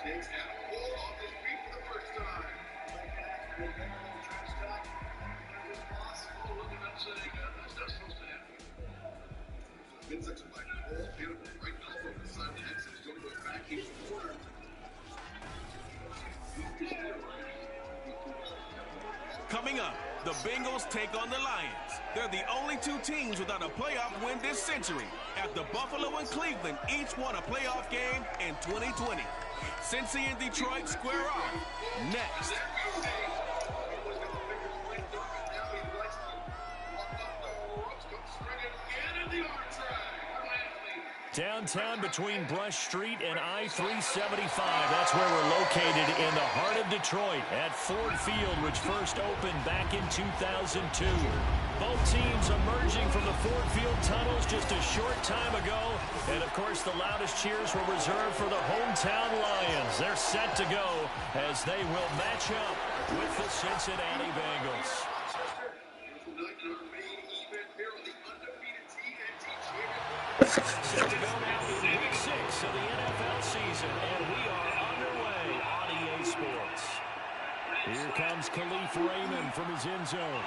Takes and a pull off his feet for the first time. Oh, look at that saying, that's not supposed to happen. So Vincent's by pull, beautiful right elbow to Simon Henson. He's going to go back. He's cornered. Coming up, the Bengals take on the Lions. They're the only two teams without a playoff win this century, after Buffalo and Cleveland each won a playoff game in 2020. Cincy and Detroit square off next. Downtown between Brush Street and I-375. That's where we're located in the heart of Detroit at Ford Field, which first opened back in 2002. Both teams emerging from the Ford Field tunnels just a short time ago. And, of course, the loudest cheers were reserved for the hometown Lions. They're set to go as they will match up with the Cincinnati Bengals. Set to go now in week 6 of the NFL season, and we are underway on EA Sports. Here comes Khalif Raymond from his end zone.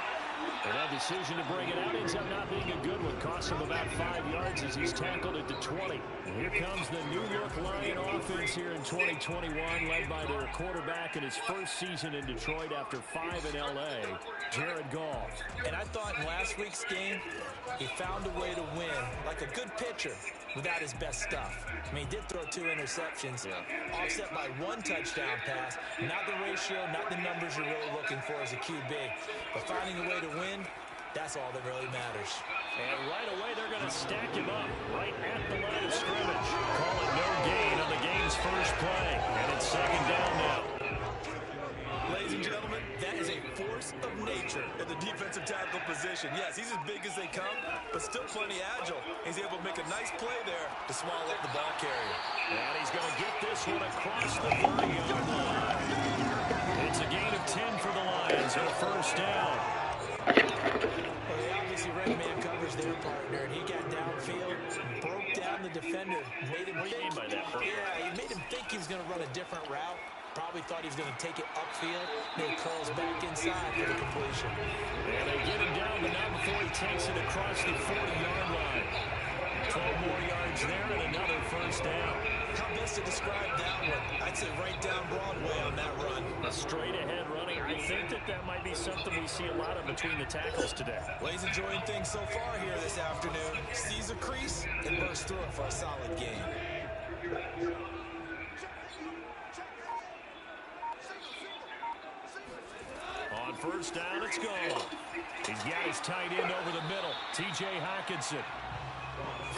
And that decision to bring it out ends up not being a good one. Costs him about 5 yards as he's tackled at the 20. And here comes the New York Lion offense here in 2021, led by their quarterback in his first season in Detroit after 5 in L.A., Jared Goff. And I thought in last week's game, he found a way to win, like a good pitcher, without his best stuff. I mean, he did throw 2 interceptions, offset by 1 touchdown pass. Not the ratio, not the numbers you're really looking for as a QB. But finding a way to win, that's all that really matters. And right away, they're going to stack him up right at the line of scrimmage. Call it no gain on the game's first play. And it's second down now. Ladies and gentlemen, that is a force of nature at the defensive tackle position. Yes, he's as big as they come, but still plenty agile. He's able to make a nice play there to swallow up the ball carrier. And he's going to get this one across the 30-yard line. It's a gain of 10 for the Lions and a first down. Well, they obviously ran man coverage their partner, and he got downfield, broke down the defender, made him What do you mean by that? Yeah, he made him think he was going to run a different route. Probably thought he was going to take it upfield. Then curls back inside for the completion. And they get him down, but not before he takes it across the 40-yard line. 12 more yards there and another first down. How best to describe that one? I'd say right down Broadway on that run. A straight-ahead running. I think that might be something we see a lot of between the tackles today. Well, he's enjoying things so far here this afternoon. Sees a crease and bursts through it for a solid game. On first down, it's gone. He's got his tight end over the middle, T.J. Hockenson.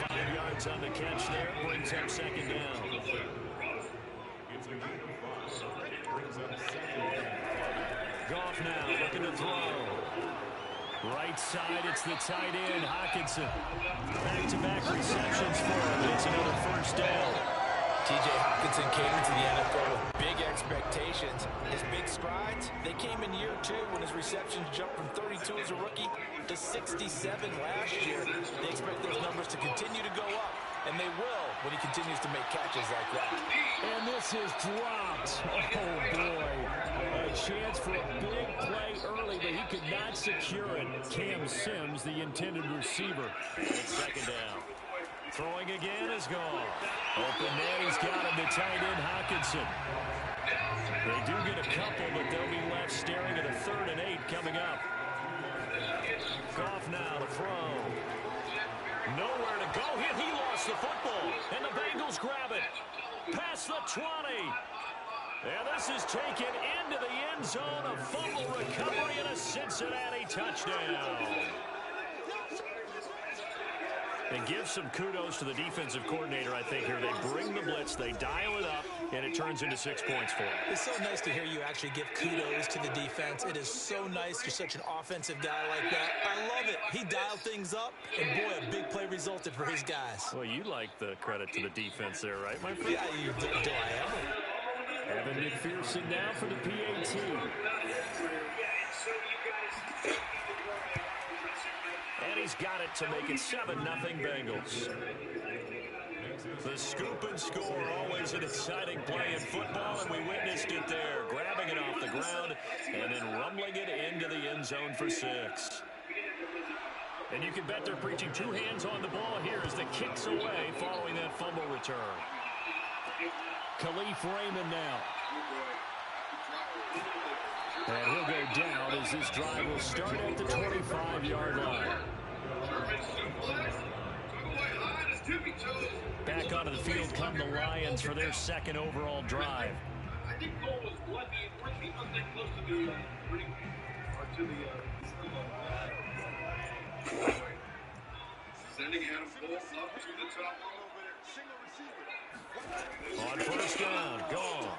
5 yards on the catch there, brings up second down. Goff now looking to throw. Right side, it's the tight end, Hockenson. Back-to-back receptions for him. It's another first down. T.J. Hockenson came into the NFL with big expectations. His big strides, they came in year 2 when his receptions jumped from 32 as a rookie to 67 last year. They expect those numbers to continue to go up, and they will when he continues to make catches like that. And this is dropped. Oh, boy. A chance for a big play early, but he could not secure it. Cam Sims, the intended receiver. It's second down. Throwing again is gone. Open man, he's got him, the tight end, Hockenson. They do get a couple, but they'll be left staring at a 3rd and 8 coming up. Goff now to throw. Nowhere to go here. He lost the football, and the Bengals grab it. Past the 20. And this is taken into the end zone. A fumble recovery and a Cincinnati touchdown. And give some kudos to the defensive coordinator, I think, here. They bring the blitz, they dial it up, and it turns into 6 points for them. It's so nice to hear you actually give kudos to the defense. It is so nice you're such an offensive guy like that. I love it. He dialed things up, and boy, a big play resulted for his guys. Well, you like the credit to the defense there, right, my friend? Yeah, you do I ever. Evan McPherson now for the PAT. And he's got it to make it 7-0 Bengals. The scoop and score, always an exciting play in football, and we witnessed it there, grabbing it off the ground and then rumbling it into the end zone for 6. And you can bet they're preaching 2 hands on the ball here as the kick's away following that fumble return. Khalif Raymond now. And he'll go down as this drive will start at the 25-yard line. Back onto the field come the Lions for their second overall drive. I think Cole was lucky. He wasn't that close to the ring or to the sending Adam Cole up to the top row. On first down, gone.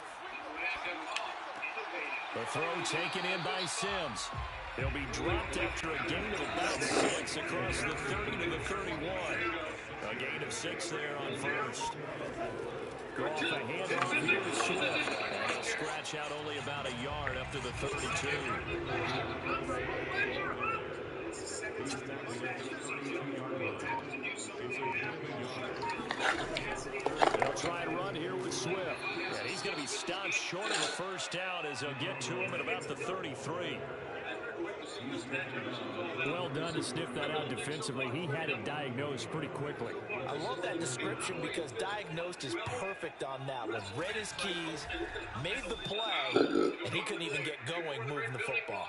The throw taken in by Sims. He'll be dropped after a gain of about 6 across the 30 to the 31. A gain of 6 there on first. Go off a handoff here to Swift. And he'll scratch out only about a yard up to the 32. They'll try and run here with Swift. And he's going to be stopped short of a first down as they'll get to him at about the 33. Well done to sniff that out defensively. He had it diagnosed pretty quickly. I love that description because diagnosed is perfect on that one. Read his keys, made the play, and he couldn't even get going moving the football.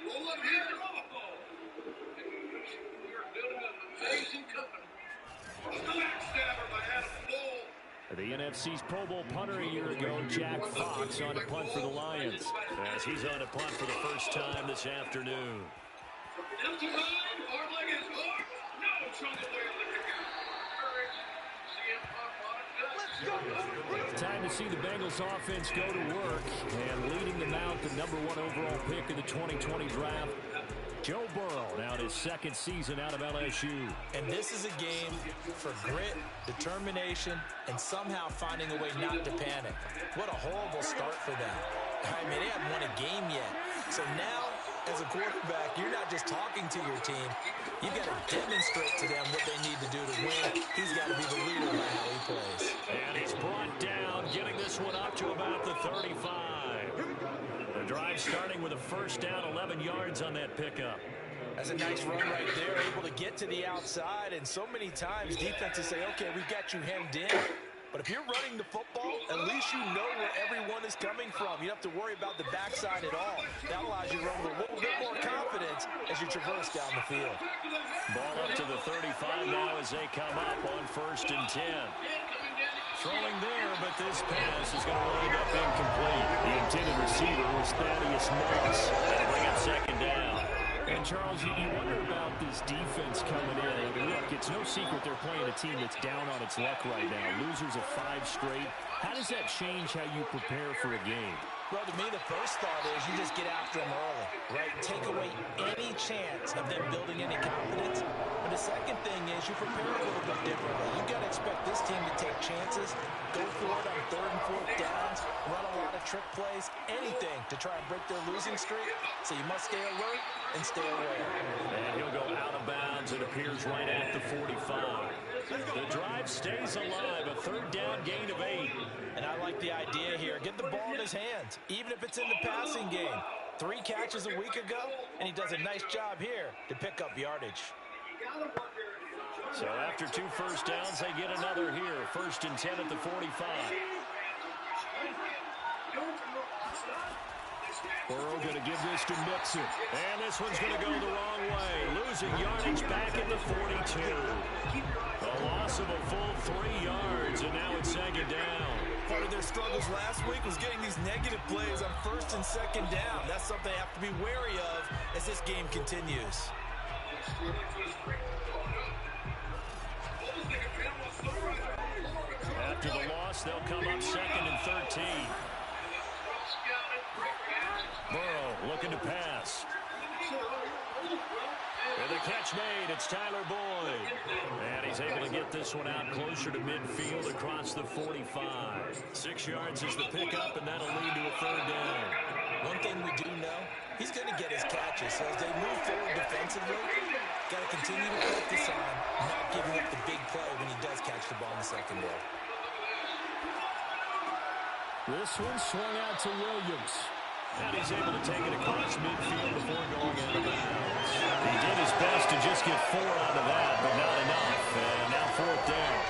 Roll up here. We're building an amazing company. Backstabber by Adam Cole. The NFC's Pro Bowl punter a year ago, Jack Fox, on a punt for the Lions. As he's on a punt for the first time this afternoon. Left to right, hard leg is hard. No, chunk away on the kicker. Courage. CM Let's go. Time to see the Bengals offense go to work. And leading them out, the number 1 overall pick of the 2020 draft, Joe Burrow, now in his second season out of LSU. And this is a game for grit, determination, and somehow finding a way not to panic. What a horrible start for them. I mean, they haven't won a game yet. So now, as a quarterback, you're not just talking to your team. You've got to demonstrate to them what they need to do to win. He's got to be the leader by how he plays. And he's brought down, getting this one up to about the 35. The drive starting with a first down, 11 yards on that pickup. That's a nice run right there, able to get to the outside. And so many times defenses say, okay, we've got you hemmed in. But if you're running the football, at least you know where everyone is coming from. You don't have to worry about the backside at all. That allows you to run with a little bit more confidence as you traverse down the field. Ball up to the 35 now as they come up on first and 10. Throwing there, but this pass is going to wind up incomplete. The intended receiver was Thaddeus Moss. That'll bring up second down. And, Charles, you wonder about this defense coming in. I mean, look, it's no secret they're playing a team that's down on its luck right now. Losers of 5 straight. How does that change how you prepare for a game? Well, to me, the first thought is you just get after them early, right? Take away any chance of them building any confidence. But the second thing is you prepare a little bit differently. You've got to expect this team to take chances, go for it on 3rd and 4th downs, run a lot of trick plays, anything to try and break their losing streak. So you must stay alert and stay aware. And he'll go out of bounds. It appears right at the 45. The drive stays alive. A 3rd down gain of 8. And I like the idea here. Get the ball in his hands, even if it's in the passing game. 3 catches a week ago, and he does a nice job here to pick up yardage. So after 2 first downs, they get another here. 1st and 10 at the 45. Burrow going to give this to Mixon. And this one's going to go the wrong way. Losing yardage back at the 42. A loss of a full 3 yards, and now it's 2nd down. Part of their struggles last week was getting these negative plays on 1st and 2nd down. That's something they have to be wary of as this game continues. After the loss, they'll come up 2nd and 13. Burrow looking to pass. And the catch made. It's Tyler Boyd. And he's able to get this one out closer to midfield across the 45. 6 yards is the pickup, and that'll lead to a 3rd down. One thing we do know, he's going to get his catches. So as they move forward defensively, Got to continue to focus on not giving up the big play when he does catch the ball in the secondary. This one swung out to Williams. And he's able to take it across midfield before going out of bounds. He did his best to just get 4 out of that, but not enough. And now 4th down.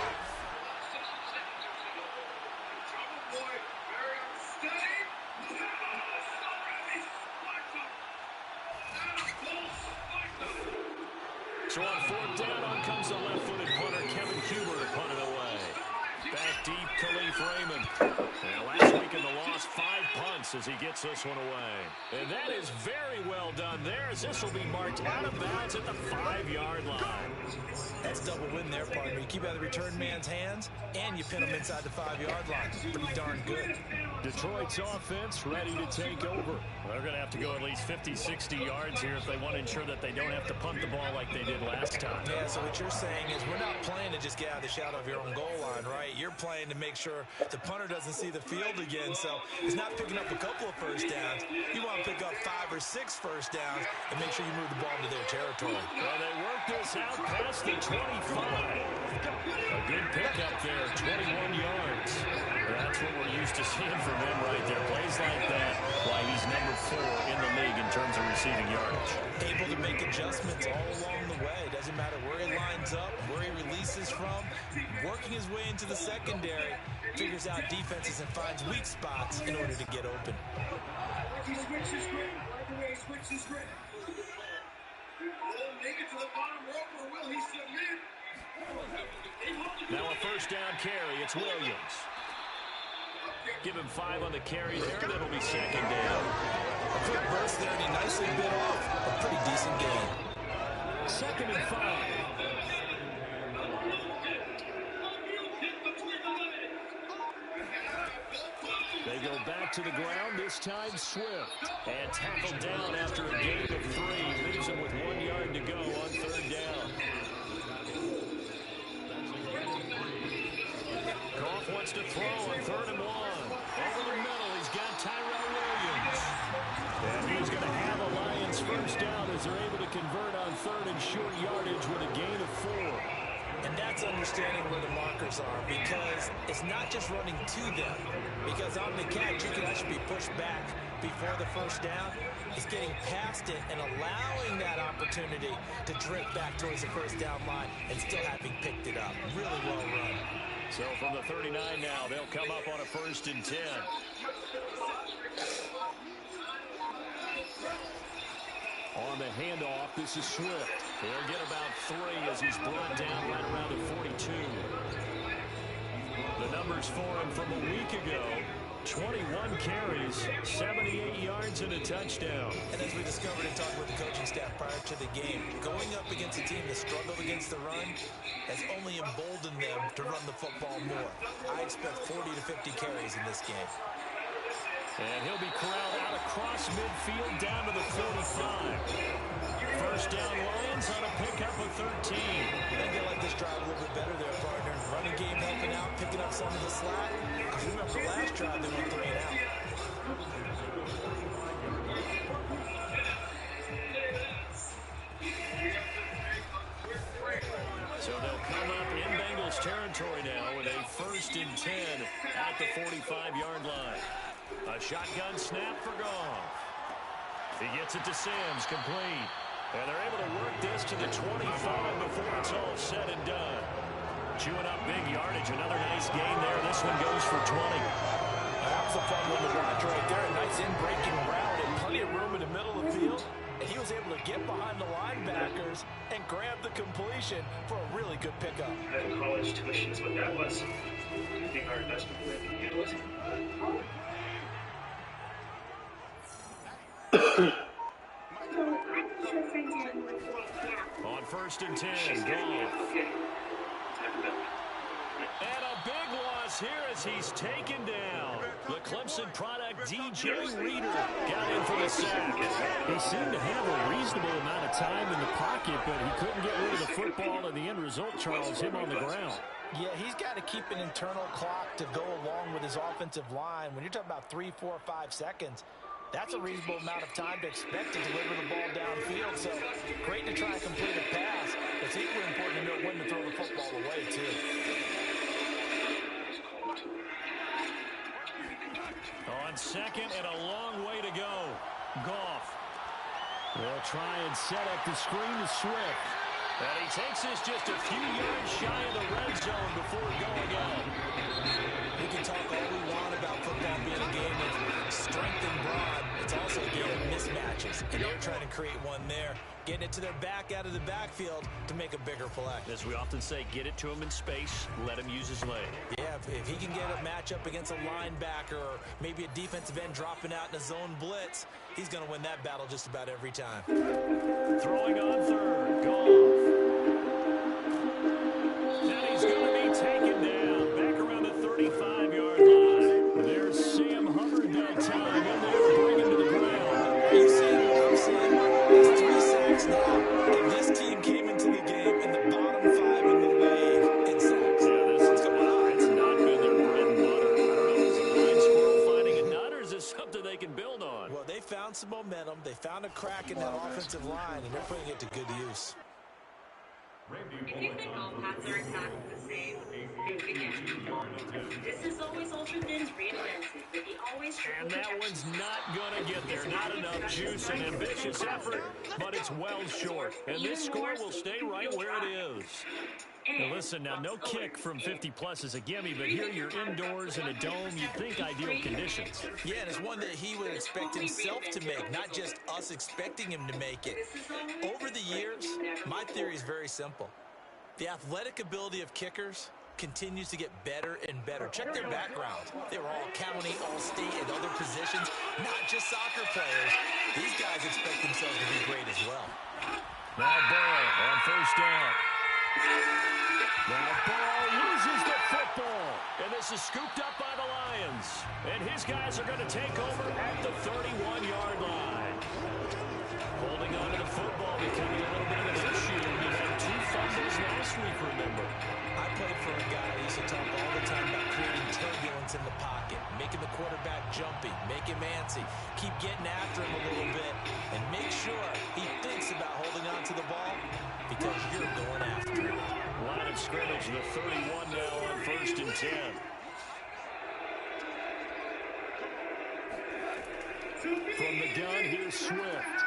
So on 4th down, on comes the left-footed punter, Kevin Huber, to punt it away. Back deep, Khalif Raymond. And last week in the loss, 5 punts as he gets this one away. And that is very well done there, as this will be marked out of bounds at the 5-yard line. That's double win there, partner. You keep out of the return man's hands, and you pin him inside the 5-yard line. Pretty darn good. Detroit's offense ready to take over. They're going to have to go at least 50, 60 yards here if they want to ensure that they don't have to punt the ball like they did last time. Yeah, so what you're saying is we're not playing to just get out of the shadow of your own goal line, right? You're playing to make sure the punter doesn't see the field again, so he's not picking up a couple of first downs. You want to pick up 5 or 6 first downs and make sure you move the ball into their territory. Well, they work this out past the 25. A good pickup there, 21 yards. That's what we're used to seeing from him right there. Plays like that, why he's number 4 in the league in terms of receiving yardage. Able to make adjustments all along the way. Doesn't matter where he lines up, where he releases from. Working his way into the secondary, figures out defenses and finds weak spots in order to get open. He switches grip. Right away, switches grip. Will make it to the bottom rope, or will he submit? Now a first down carry. It's Williams. Give him 5 on the carry there, and it'll be 2nd down. A quick burst there, and he nicely bit off a pretty decent gain. 2nd and 5. They go back to the ground, this time Swift. And tackled down after a gain of 3. Leaves him with 1 yard to go on 3rd down. Goff wants to throw on 3rd and 1. Over the middle, he's got Tyrell Williams. And he's going to have a Lions first down as they're able to convert on 3rd and short yardage with a gain of 4. And that's understanding where the markers are, because it's not just running to them. Because on the catch, you can actually be pushed back before the first down. It's getting past it and allowing that opportunity to drift back towards the first down line and still having picked it up. Really well run. So from the 39 now, they'll come up on a 1st and 10. On the handoff, this is Swift. He'll get about 3 as he's brought down right around the 42. The numbers for him from a week ago, 21 carries, 78 yards and a touchdown. And as we discovered in talking with the coaching staff prior to the game, going up against a team that struggled against the run has only emboldened them to run the football more. I expect 40 to 50 carries in this game. And he'll be corralled out across midfield down to the 45. First down Lions on a pickup of 13. I think they like this drive a little bit better there, partner. Running game helping out, picking up some of the slack. Because remember, the last drive they went 3 and out. So they'll come up in Bengals territory now with a 1st and 10 at the 45-yard line. A shotgun snap for Goff. He gets it to Sims, complete. And they're able to work this to the 25 before it's all said and done. Chewing up big yardage. Another nice gain there. This one goes for 20. That was a fun one to watch right there. A nice in-breaking route and plenty of room in the middle of the field. And he was able to get behind the linebackers and grab the completion for a really good pickup. I had college tuitions what that was. I think our investment it was. On 1st and 10, Goff. And a big loss here as he's taken down. The Clemson product, DJ Reader, got in for the sack. He seemed to have a reasonable amount of time in the pocket, but he couldn't get rid of the football, and the end result, Charles, him on the ground. Yeah, he's got to keep an internal clock to go along with his offensive line. When you're talking about 3, 4, 5 seconds, That's a reasonable amount of time to expect to deliver the ball downfield. So great to try and complete a pass. It's equally important to know when to throw the football away, too. On second and a long way to go. Goff will try and set up the screen to Swift. And he takes this just a few yards shy of the red zone before going out. We can talk all we want about football being a game of strength and brawn. It's also a game of mismatches, and they're trying to create one there, getting it to their back out of the backfield to make a bigger play. As we often say, get it to him in space, let him use his leg. Yeah, if he can get a matchup against a linebacker or maybe a defensive end dropping out in a zone blitz, he's going to win that battle just about every time. Throwing on third, Goff. And he's going to be taken down back around the 35-yard line. There's Sam Hubbard that time, and they'll bring him to the ground. Are you seeing what I'm seeing? There's 3 sacks now. If this team came into the game in the bottom 5 in the league in sacks, what's going on? It's not been their bread and butter. I don't know, is it blind squirrel finding a nut, or is this something they can build on? Well, they found some momentum. They found a crack in that offensive line, and they're putting it to good use. If you think all paths are exactly the same, think again. This is always Ultra Thins reinvented with the always triple And that one's not going to get there. Not enough juice and ambitious effort, but it's well short. And this score will stay right where it is. Now listen, now no kick from 50-plus is a gimme, but here you're indoors in a dome. You'd think ideal conditions. Yeah, and it's one that he would expect himself to make, not just us expecting him to make it. Over the years, my theory is very simple. The athletic ability of kickers continues to get better and better. Check their backgrounds. They were all county, all state, and other positions, not just soccer players. These guys expect themselves to be great as well. Now Ball on first down. Now Ball loses the football, and this is scooped up by the Lions. And his guys are going to take over at the 31-yard line. Holding on to the football becoming a little bit of an issue. He had 2 fumbles last week, remember. I played for a guy who used to talk all the time about creating turbulence in the pocket, making the quarterback jumpy, make him antsy, keep getting after him a little bit, and make sure he thinks about holding on to the ball because you're going after him. Line of scrimmage, the 31 now on first and 10. From the gun, here's Swift.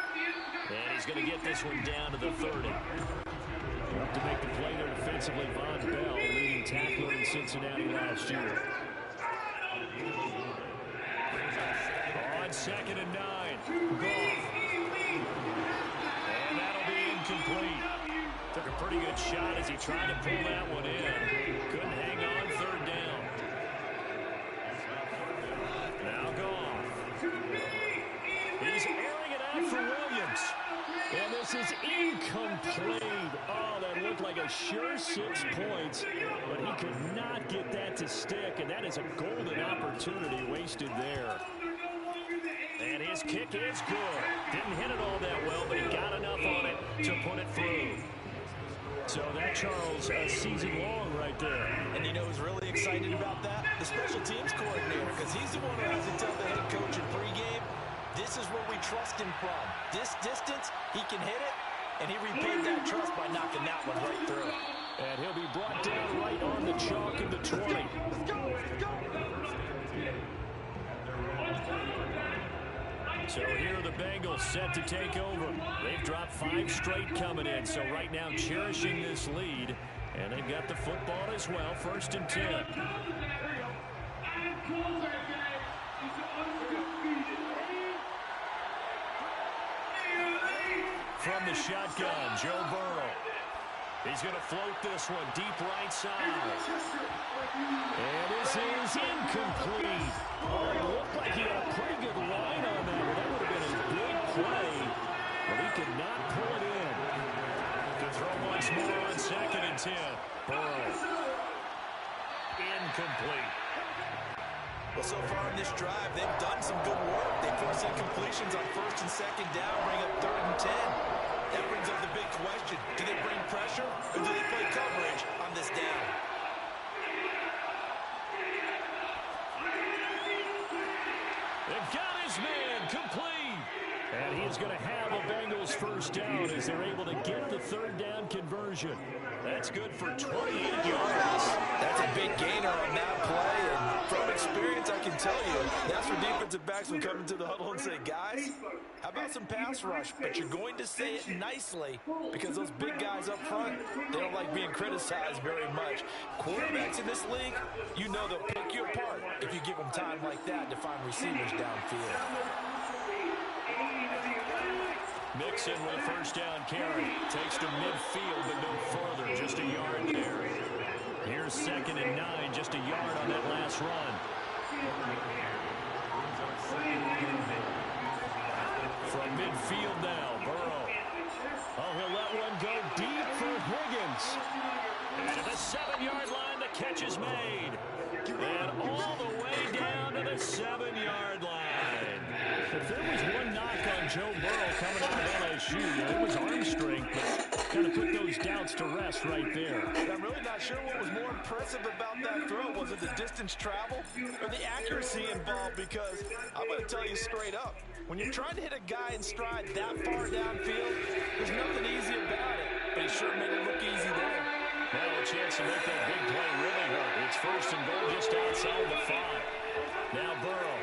And he's going to get this one down to the 30. Up to make the play there defensively, Von Bell, leading tackler in Cincinnati last year. On second and 9, Goff. And that'll be incomplete. Took a pretty good shot as he tried to pull that one in. Couldn't hang on third down. Now Goff. He's airing it out for Williams. And this is incomplete. Oh, that looked like a sure 6 points, but he could not get that to stick, and that is a golden opportunity wasted there. And his kick is good. Didn't hit it all that well, but he got enough on it to put it through. So that, Charles, a season long right there. And you know who's really excited about that? The special teams coordinator, because he's the one who has to tell the head coach in pregame, this is where we trust him from. This distance, he can hit it, and he repaid that trust by knocking that one right through. And he'll be brought down right on the chalk in the 20. So here are the Bengals set to take over. They've dropped 5 straight coming in, so right now cherishing this lead. And they've got the football as well, first and 10. From the shotgun, Joe Burrow. He's going to float this one deep right side. And this is incomplete. Oh, it looked like he had a pretty good line on that. That would have been a big play, but he could not pull it in. To throw once more on second and 10. Burrow. Incomplete. Well, so far in this drive, they've done some good work. They forced incompletions on first and second down, bring up third and 10. That brings up the big question. Do they bring pressure, or do they play coverage on this down? And got his man complete. And he is going to have a Bengals first down as they're able to get the third down conversion. That's good for 28 yards. That's a big gainer on that play. And from experience, I can tell you, that's where defensive backs will come into the huddle and say, guys, how about some pass rush? But you're going to say it nicely because those big guys up front, they don't like being criticized very much. Quarterbacks in this league, you know they'll pick you apart if you give them time like that to find receivers downfield. Mixon with a first down carry. Takes to midfield, but no further. Just a yard there. Here's 2nd and 9. Just a yard on that last run. From midfield now, Burrow. Oh, he'll let one go deep for Higgins. And to the 7-yard line, the catch is made. And all the way down to the 7-yard line. If there was one knock on Joe Burrow coming out of LSU, it was arm strength, but kind of put those doubts to rest right there. I'm really not sure what was more impressive about that throw. Was it the distance travel or the accuracy involved? Because I'm going to tell you straight up, when you're trying to hit a guy in stride that far downfield, there's nothing easy about it. But he sure made it look easy there. Now a chance to make that big play really hurt. It's 1st and goal just outside the 5. Now Burrow.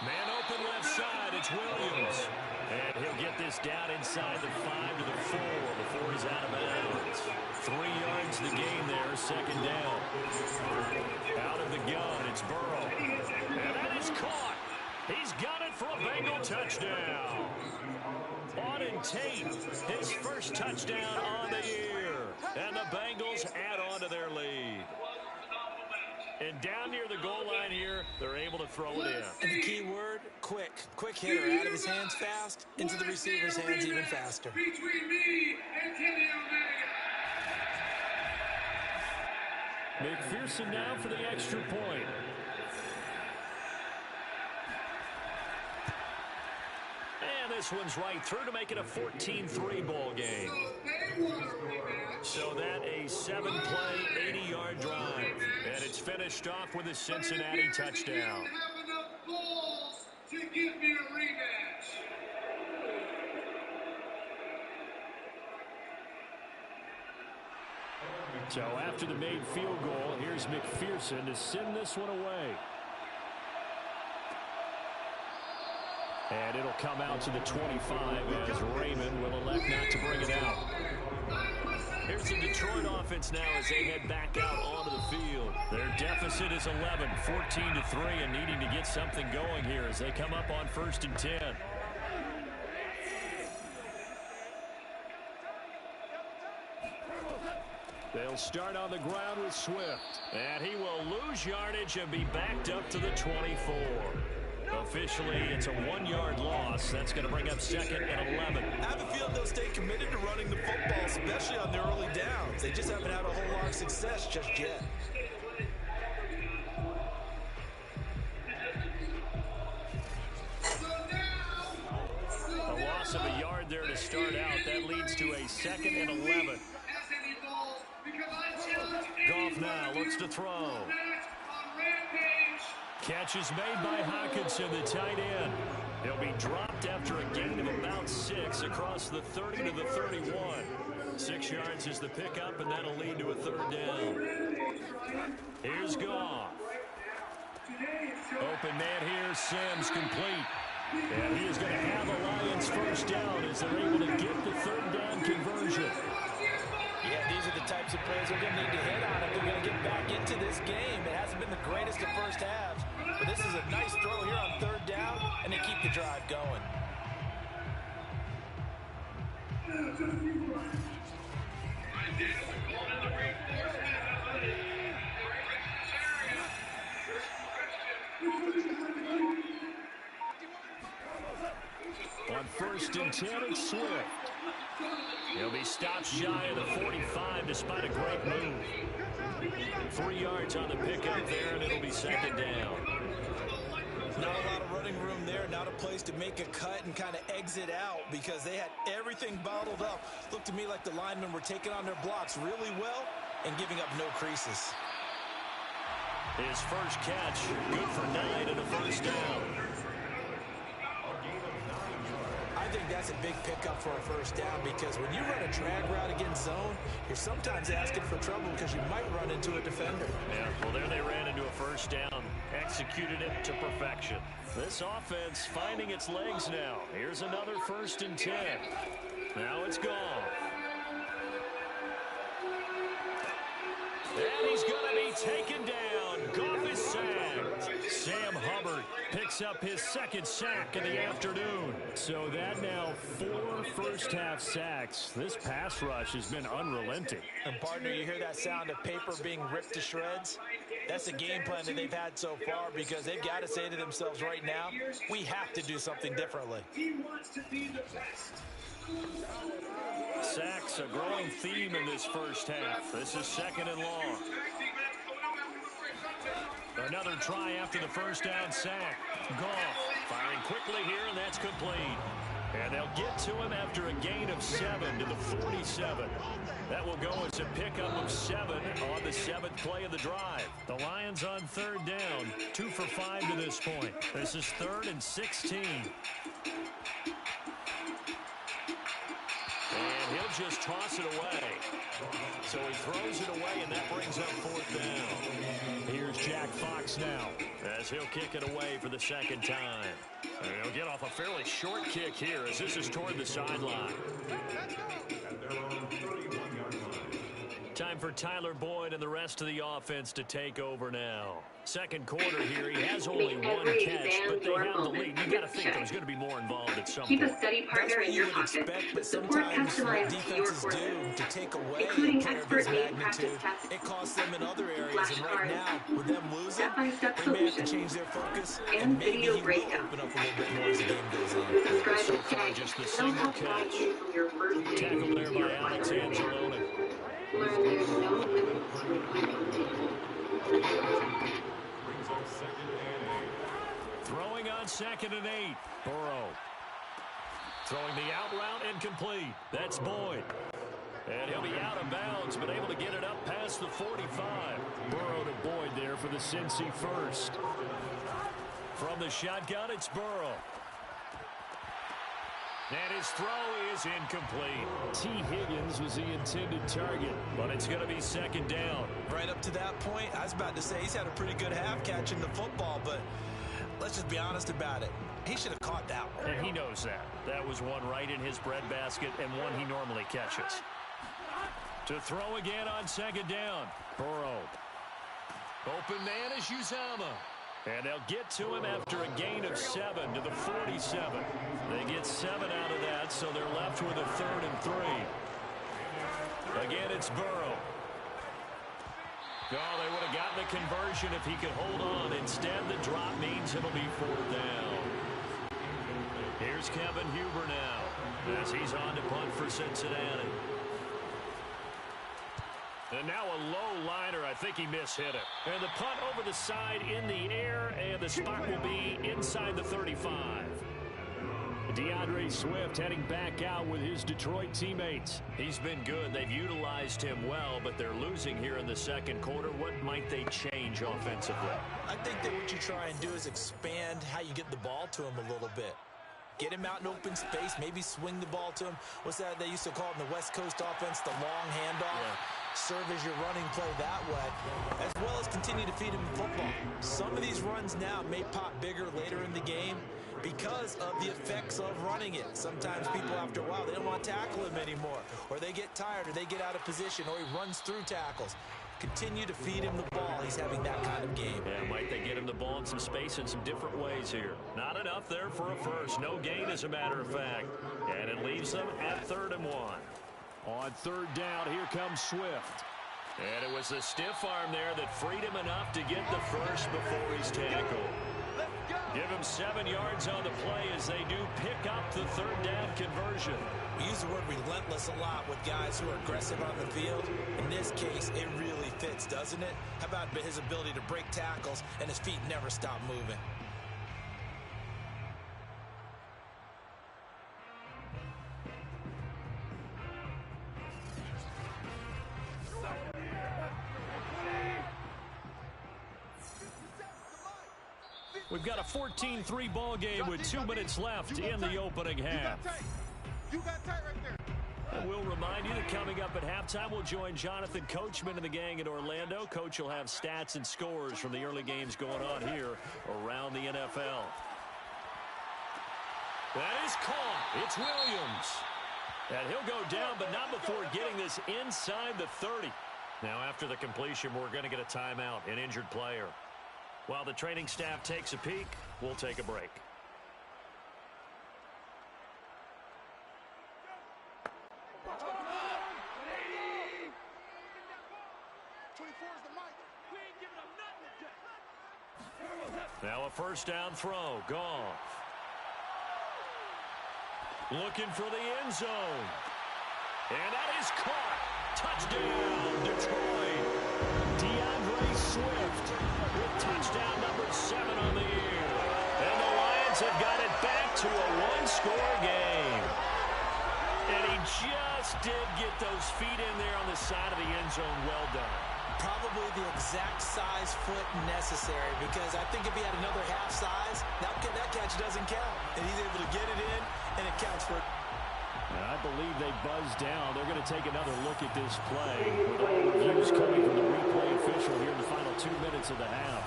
Man open left side, it's Williams. And he'll get this down inside the 5 to the 4 before he's out of bounds. 3 yards the gain there, 2nd down. Out of the gun, it's Burrow. And that is caught. He's got it for a Bengal touchdown. Auden Tate, his first touchdown on the year. And the Bengals add on to their lead. And down near the goal line here, they're able to throw it in. And the key word, quick. Quick hitter, out of his hands fast, into the receiver's hands even faster. Between me and Kenny Omega. McPherson now for the extra point. And this one's right through to make it a 14-3 ball game. So that a 7-play, 80-yard drive. And it's finished off with a Cincinnati touchdown. Have enough balls to give me a rematch. So after the made field goal, here's McPherson to send this one away. And it'll come out to the 25 as Raymond will elect not to bring it out. Here's the Detroit offense now as they head back out onto the field. Their deficit is 11, 14-3, and needing to get something going here as they come up on 1st and 10. They'll start on the ground with Swift. And he will lose yardage and be backed up to the 24. Officially, it's a 1-yard loss. That's going to bring up 2nd and 11. I have a feeling they'll stay committed to running the football, especially on their early downs. They just haven't had a whole lot of success just yet. A loss of a yard there to start out. That leads to a 2nd and 11. Goff now looks to throw. Catch is made by Hawkinson, the tight end. He'll be dropped after a gain of about 6 across the 30 to the 31. 6 yards is the pickup, and that'll lead to a 3rd down. Here's Goff. Open man here, Sims complete. And he is going to have a Lions first down as they're able to get the 3rd down conversion. Yeah, these are the types of plays they're going to need to hit on if they're going to get back into this game. It hasn't been the greatest of first halves, but this is a nice throw here on 3rd down, and they keep the drive going. On 1st and 10, it's Swift. He'll be stopped shy of the 45 despite a great move. 3 yards on the pickup there, and it'll be 2nd down. Not a lot of running room there, not a place to make a cut and kind of exit out because they had everything bottled up. Looked to me like the linemen were taking on their blocks really well and giving up no creases. His first catch, good for 9 and a first down. I think that's a big pickup for a first down because when you run a drag route against zone, you're sometimes asking for trouble because you might run into a defender. Yeah, well, there they ran into a first down. Executed it to perfection. This offense finding its legs now. Here's another 1st and 10. Now it's gone. And he's going to be taken down. Goff is sacked. Sam Hubbard picks up his 2nd sack in the afternoon. So that now 4 first-half sacks. This pass rush has been unrelenting. And, partner, you hear that sound of paper being ripped to shreds? That's the game plan that they've had so far because they've got to say to themselves right now, we have to do something differently. He wants to be the best. Sacks, a growing theme in this first half. This is 2nd and long. Another try after the first down sack. Goff firing quickly here, and that's complete. And they'll get to him after a gain of 7 to the 47. That will go as a pickup of 7 on the 7th play of the drive. The Lions on 3rd down, 2 for 5 to this point. This is 3rd and 16. And he'll just toss it away. So he throws it away, and that brings up 4th down. Here's Jack Fox now as he'll kick it away for the 2nd time. And he'll get off a fairly short kick here as this is toward the sideline. Time for Tyler Boyd and the rest of the offense to take over now. 2nd quarter here, he has only 1 catch, but they have the lead. You got to think there's going to be more involved at some point. Keep a steady partner in your pocket. Support customized to your course, to take away including expert aid practice magnitude, tests, it costs them in other areas. And right now, with them losing, step-by-step they may have to solutions, change their focus, and maybe video he will breakdown. open up a little bit more as the game goes on. Subscribe So today. far, just the It'll single help guide catch. you from your first day Tackled there to your by Alex final day. Angeloni. Learn there's no limits to what you can do. Throwing on 2nd and 8. Burrow. Throwing the out route incomplete. That's Boyd. And he'll be out of bounds, but able to get it up past the 45. Burrow to Boyd there for the Cincy first. From the shotgun, it's Burrow. And his throw is incomplete. T. Higgins was the intended target, but it's going to be 2nd down. Right up to that point, I was about to say he's had a pretty good half catching the football, but let's just be honest about it. He should have caught that one. And he knows that. That was one right in his breadbasket and one he normally catches. To throw again on 2nd down. Burrow. Open man is Uzama. And they'll get to him after a gain of 7 to the 47. They get 7 out of that, so they're left with a 3rd and 3. Again, it's Burrow. Oh, they would have gotten a conversion if he could hold on. Instead, the drop means it'll be 4th down. Here's Kevin Huber now as he's on to punt for Cincinnati. And now a low liner. I think he mishit it. And the punt over the side in the air, and the spot will be inside the 35. DeAndre Swift heading back out with his Detroit teammates. He's been good. They've utilized him well, but they're losing here in the 2nd quarter. What might they change offensively? I think that what you try and do is expand how you get the ball to him a little bit. Get him out in open space, maybe swing the ball to him. What's that they used to call it in the West Coast offense, the long handoff? Yeah. Serve as your running play that way, as well as continue to feed him football. Some of these runs now may pop bigger later in the game because of the effects of running it. Sometimes people, after a while, they don't want to tackle him anymore, or they get tired, or they get out of position, or he runs through tackles. Continue to feed him the ball. He's having that kind of game. Yeah, might they get him the ball in some space in some different ways here. Not enough there for a first. No gain, as a matter of fact. And it leaves them at 3rd and 1. On 3rd down, here comes Swift. And it was the stiff arm there that freed him enough to get the first before he's tackled. Give him 7 yards on the play as they do pick up the 3rd down conversion. We use the word relentless a lot with guys who are aggressive on the field. In this case, it really fits, doesn't it? How about his ability to break tackles and his feet never stop moving? We've got a 14-3 ball game with 2 minutes left in the opening half. You got tight right there. And we'll remind you that coming up at halftime, we'll join Jonathan Coachman and the gang in Orlando. Coach will have stats and scores from the early games going on here around the NFL. That is caught. It's Williams. And he'll go down, but not before getting this inside the 30. Now, after the completion, we're going to get a timeout, an injured player. While the training staff takes a peek, we'll take a break. Now a first down throw. Goff. Looking for the end zone. And that is caught. Touchdown, Detroit. DeAndre Swift with touchdown number 7 on the year. And the Lions have got it back to a one-score game. And he just did get those feet in there on the side of the end zone. Well done. Probably the exact size foot necessary, because I think if he had another half size, that catch doesn't count. And he's able to get it in, and it counts for it. And I believe they buzzed down. They're going to take another look at this play with all reviews coming from the replay official here in the final 2 minutes of the half.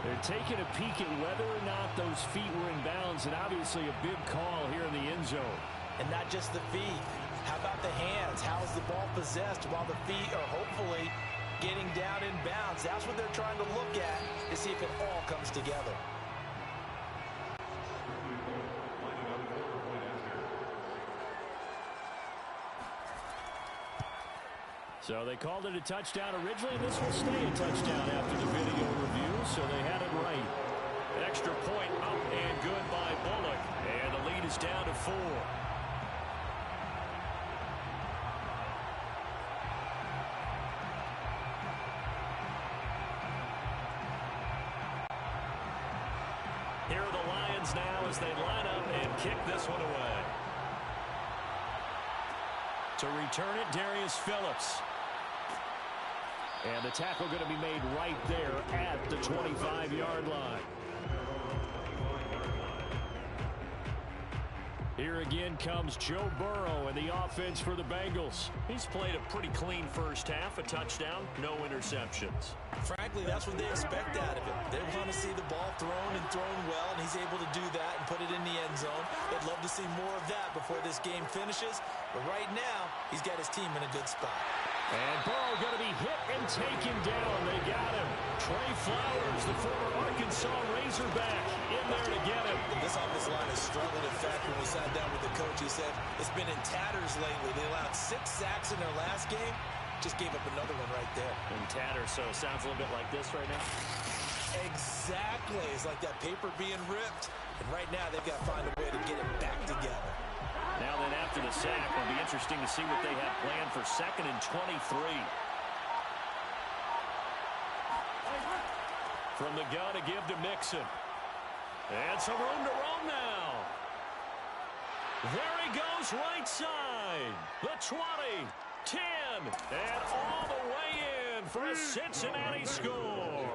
They're taking a peek at whether or not those feet were in bounds, and obviously a big call here in the end zone. And not just the feet. How about the hands? How is the ball possessed while the feet are hopefully getting down in bounds? That's what they're trying to look at to see if it all comes together. So they called it a touchdown originally, and this will stay a touchdown after the video review, so they had it right. Extra point up and good by Bullock, and the lead is down to 4. Here are the Lions now as they line up and kick this one away. To return it, Darius Phillips. And the tackle going to be made right there at the 25-yard line. Here again comes Joe Burrow and the offense for the Bengals. He's played a pretty clean first half, a touchdown, no interceptions. Frankly, that's what they expect out of him. They want to see the ball thrown and thrown well, and he's able to do that and put it in the end zone. They'd love to see more of that before this game finishes, but right now, he's got his team in a good spot. And Burrow going to be hit and taken down. They got him. Trey Flowers, the former Arkansas Razorback, in there to get him. This offensive line has struggled. In fact, when we sat down with the coach, he said it's been in tatters lately. They allowed 6 sacks in their last game. Just gave up another one right there. In tatters, so it sounds a little bit like this right now. Exactly. It's like that paper being ripped. And right now, they've got to find a way to get it back together. Now then, after the sack, it'll be interesting to see what they have planned for 2nd and 23. From the gun to give to Mixon. And some room to roam now. There he goes, right side. The 20, 10, and all the way in for a Cincinnati score.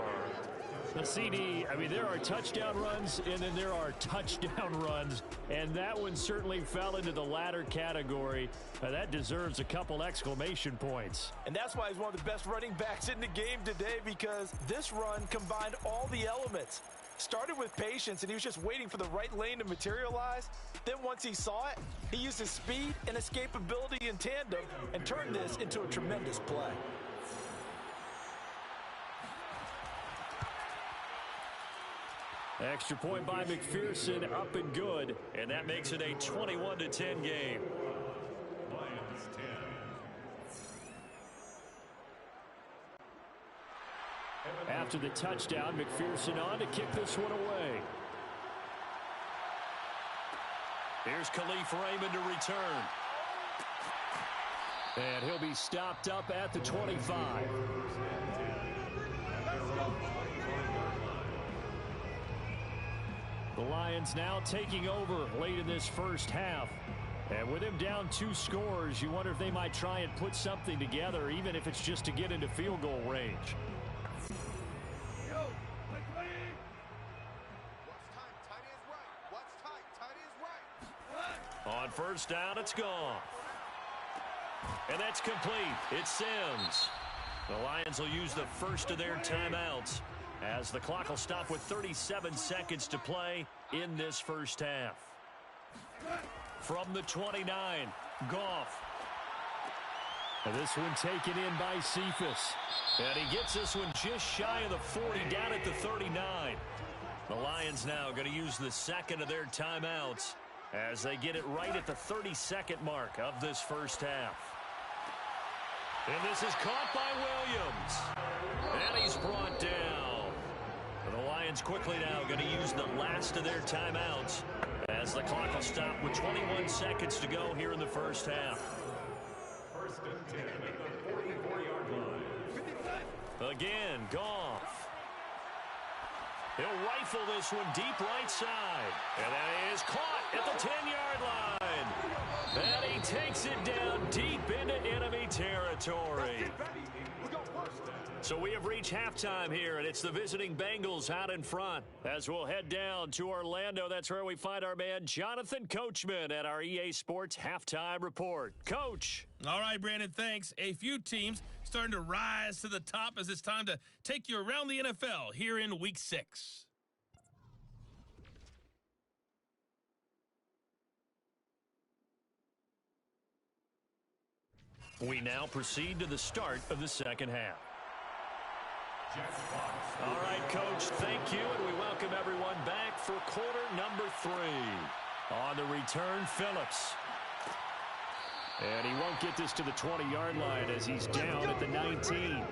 The CD, I mean, there are touchdown runs, and then there are touchdown runs, and that one certainly fell into the latter category. That deserves a couple exclamation points. And that's why he's one of the best running backs in the game today, because this run combined all the elements. Started with patience, and he was just waiting for the right lane to materialize. Then once he saw it, he used his speed and escapability in tandem and turned this into a tremendous play. Extra point by McPherson, up and good, and that makes it a 21-10 game. Lions 10. After the touchdown, McPherson on to kick this one away. Here's Khalif Raymond to return. And he'll be stopped up at the 25. The Lions now taking over late in this first half. And with him down 2 scores, you wonder if they might try and put something together, even if it's just to get into field goal range. On first down, it's gone. And that's complete. It's Sims. The Lions will use the first of their timeouts as the clock will stop with 37 seconds to play in this first half. From the 29, Goff. And this one taken in by Cephas. And he gets this one just shy of the 40, down at the 39. The Lions now going to use the second of their timeouts as they get it right at the 32nd mark of this first half. And this is caught by Williams. And he's brought down. And the Lions quickly now going to use the last of their timeouts as the clock will stop with 21 seconds to go here in the first half. First and 10 at the 44-yard line. Again, Goff. He'll rifle this one deep right side. And that is caught at the 10-yard line. And he takes it down deep into enemy territory. So we have reached halftime here, and it's the visiting Bengals out in front. As we'll head down to Orlando, that's where we find our man Jonathan Coachman at our EA Sports Halftime Report. Coach. All right, Brandon, thanks. A few teams starting to rise to the top as it's time to take you around the NFL here in Week 6. We now proceed to the start of the second half. All right, Coach, thank you, and we welcome everyone back for quarter number 3. On the return, Phillips. And he won't get this to the 20-yard line as he's down at the 19.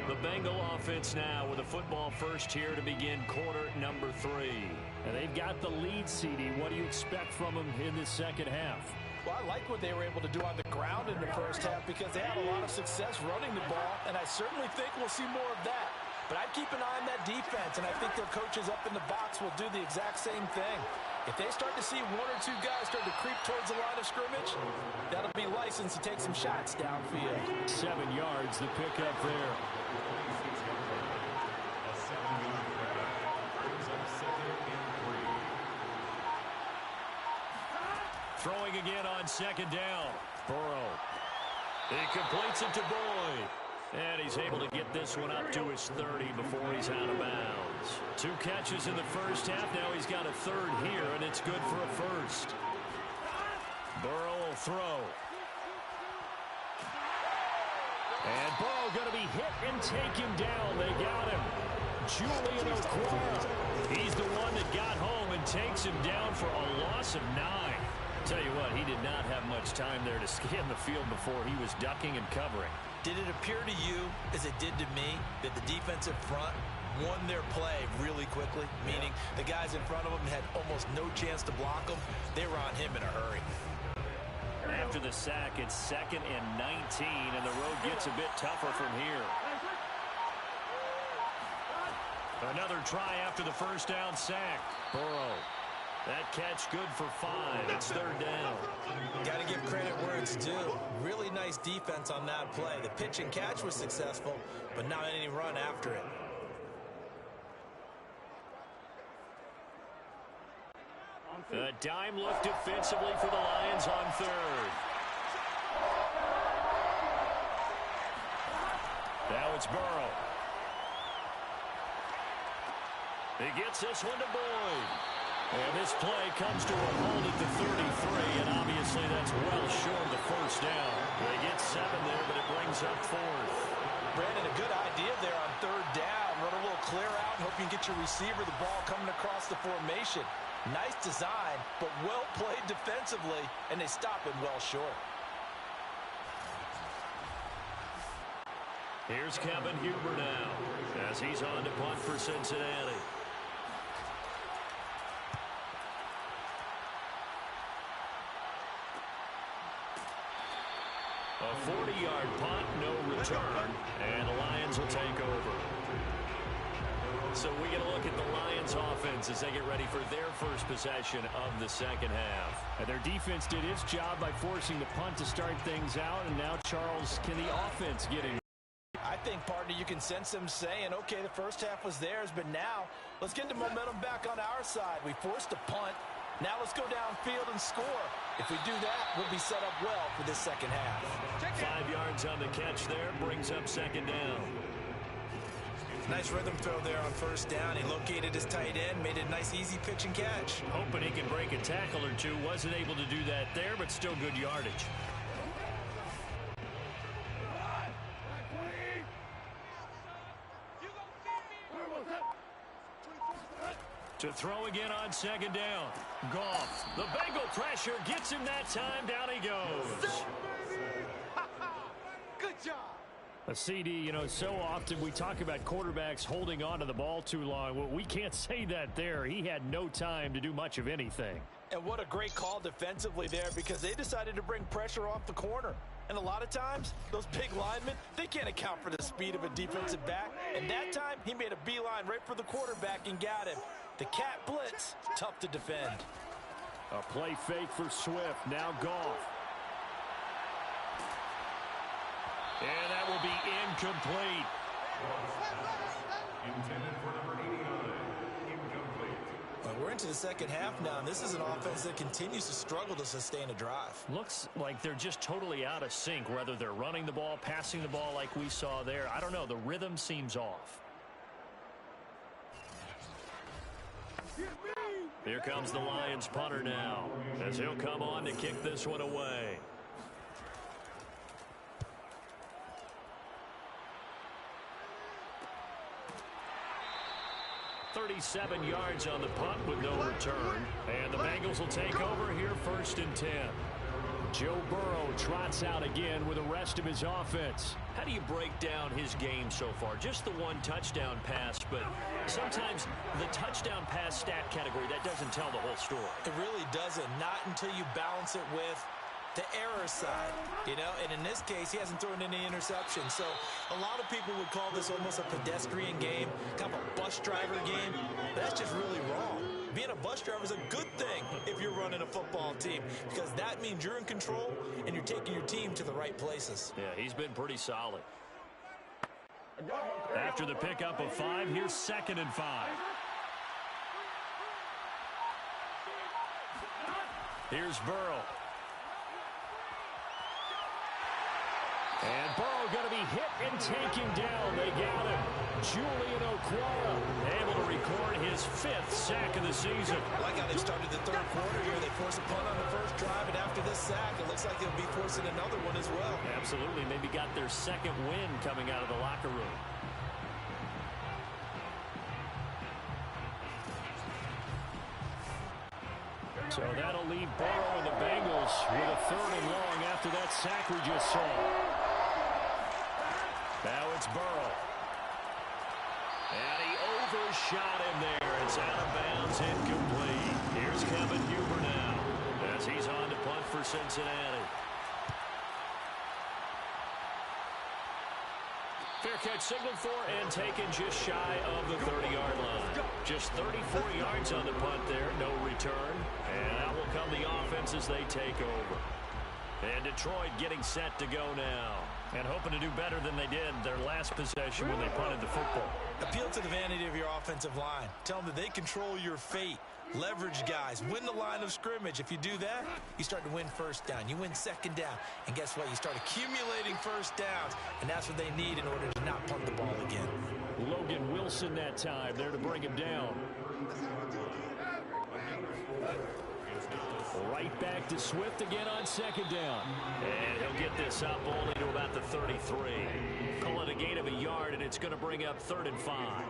The Bengal offense now with a football first here to begin quarter number 3. And they've got the lead, CD. What do you expect from them in this second half? Well, I like what they were able to do on the ground in the first half because they had a lot of success running the ball, and I certainly think we'll see more of that. But I'd keep an eye on that defense, and I think their coaches up in the box will do the exact same thing. If they start to see one or two guys start to creep towards the line of scrimmage, that'll be license to take some shots downfield. 7 yards, the pickup there. Throwing again on second down. Burrow. He completes it to Boyd. And he's able to get this one up to his 30 before he's out of bounds. 2 catches in the first half. Now he's got a third here, and it's good for a first. Burrow will throw. And Burrow going to be hit and taken down. They got him. Julian Okwara. He's the one that got home and takes him down for a loss of 9. Tell you what, he did not have much time there to scan the field before he was ducking and covering. Did it appear to you, as it did to me, that the defensive front won their play really quickly? Meaning the guys in front of them had almost no chance to block him. They were on him in a hurry. After the sack, it's 2nd and 19, and the road gets a bit tougher from here. Another try after the first down sack. Burrow. That catch good for 5. It's 3rd down. Got to give credit where it's due. Really nice defense on that play. The pitch and catch was successful, but not any run after it. A dime look defensively for the Lions on 3rd. Now it's Burrow. He gets this one to Boyd. And this play comes to a hold at the 33, and obviously that's well short of the first down. They get 7 there, but it brings up 4th. Brandon, a good idea there on 3rd down. Run a little clear out and hope you can get your receiver the ball coming across the formation. Nice design, but well played defensively, and they stop him well short. Here's Kevin Huber now as he's on to punt for Cincinnati. A 40-yard punt, no return, and the Lions will take over. So we get a look at the Lions offense as they get ready for their first possession of the second half. And their defense did its job by forcing the punt to start things out, and now Charles, can the offense get in? think, partner, you can sense them saying, okay, the first half was theirs, but now let's get the momentum back on our side. We forced a punt. Now let's go downfield and score. If we do that, we'll be set up well for this second half. 5 yards on the catch there, brings up second down. Nice rhythm throw there on first down. He located his tight end, made it a nice, easy pitch and catch. Hoping he can break a tackle or two. Wasn't able to do that there, but still good yardage. To throw again on second down. Goff. The Bengal pressure gets him that time. Down he goes. Good job. A CD, you know, so often we talk about quarterbacks holding on to the ball too long. Well, we can't say that there. He had no time to do much of anything. And what a great call defensively there, because they decided to bring pressure off the corner. And a lot of times, those big linemen, they can't account for the speed of a defensive back. And that time, he made a beeline right for the quarterback and got him. The cat blitz, tough to defend. A play fake for Swift. Now Goff. And that will be incomplete. Intended for number 89. Incomplete. Well, we're into the second half now, and this is an offense that continues to struggle to sustain a drive. Looks like they're just totally out of sync, whether they're running the ball, passing the ball like we saw there. I don't know. The rhythm seems off. Here comes the Lions punter now, as he'll come on to kick this one away. "37 yards on the punt with no return. And the Bengals will take over here 1st and 10. Joe Burrow trots out again with the rest of his offense. How do you break down his game so far? Just the one touchdown pass, but sometimes the touchdown pass stat category, that doesn't tell the whole story. It really doesn't, not until you balance it with the error side, you know, and in this case, he hasn't thrown any interceptions. So a lot of people would call this almost a pedestrian game, kind of a bus driver game. That's just really wrong. Being a bus driver is a good thing if you're running a football team, because that means you're in control and you're taking your team to the right places. Yeah, he's been pretty solid. After the pickup of 5, here's 2nd and 5. Here's Burrow. And Burrow going to be hit and taken down. They got him. Julian Okwara able to record his 5th sack of the season. I like how they started the third quarter here. They forced a punt on the first drive, and after this sack, it looks like they'll be forcing another one as well. Absolutely. Maybe got their 2nd win coming out of the locker room. So that'll leave Burrow and the Bengals with a 3rd and long after that sack we just saw. Now it's Burrow. And he overshot him there. It's out of bounds, incomplete. Here's Kevin Huber now as he's on to punt for Cincinnati. Fair catch signaled for and taken just shy of the 30-yard line. Just 34 yards on the punt there, no return. And out will come the offense as they take over. And Detroit getting set to go now. And hoping to do better than they did their last possession when they punted the football. Appeal to the vanity of your offensive line. Tell them that they control your fate. Leverage guys. Win the line of scrimmage. If you do that, you start to win first down. You win second down. And guess what? You start accumulating first downs. And that's what they need in order to not punt the ball again. Logan Wilson that time there to bring him down. Right back to Swift again on 2nd down. And he'll get this up only to about the 33. Call it a gain of a yard, and it's going to bring up 3rd and 5.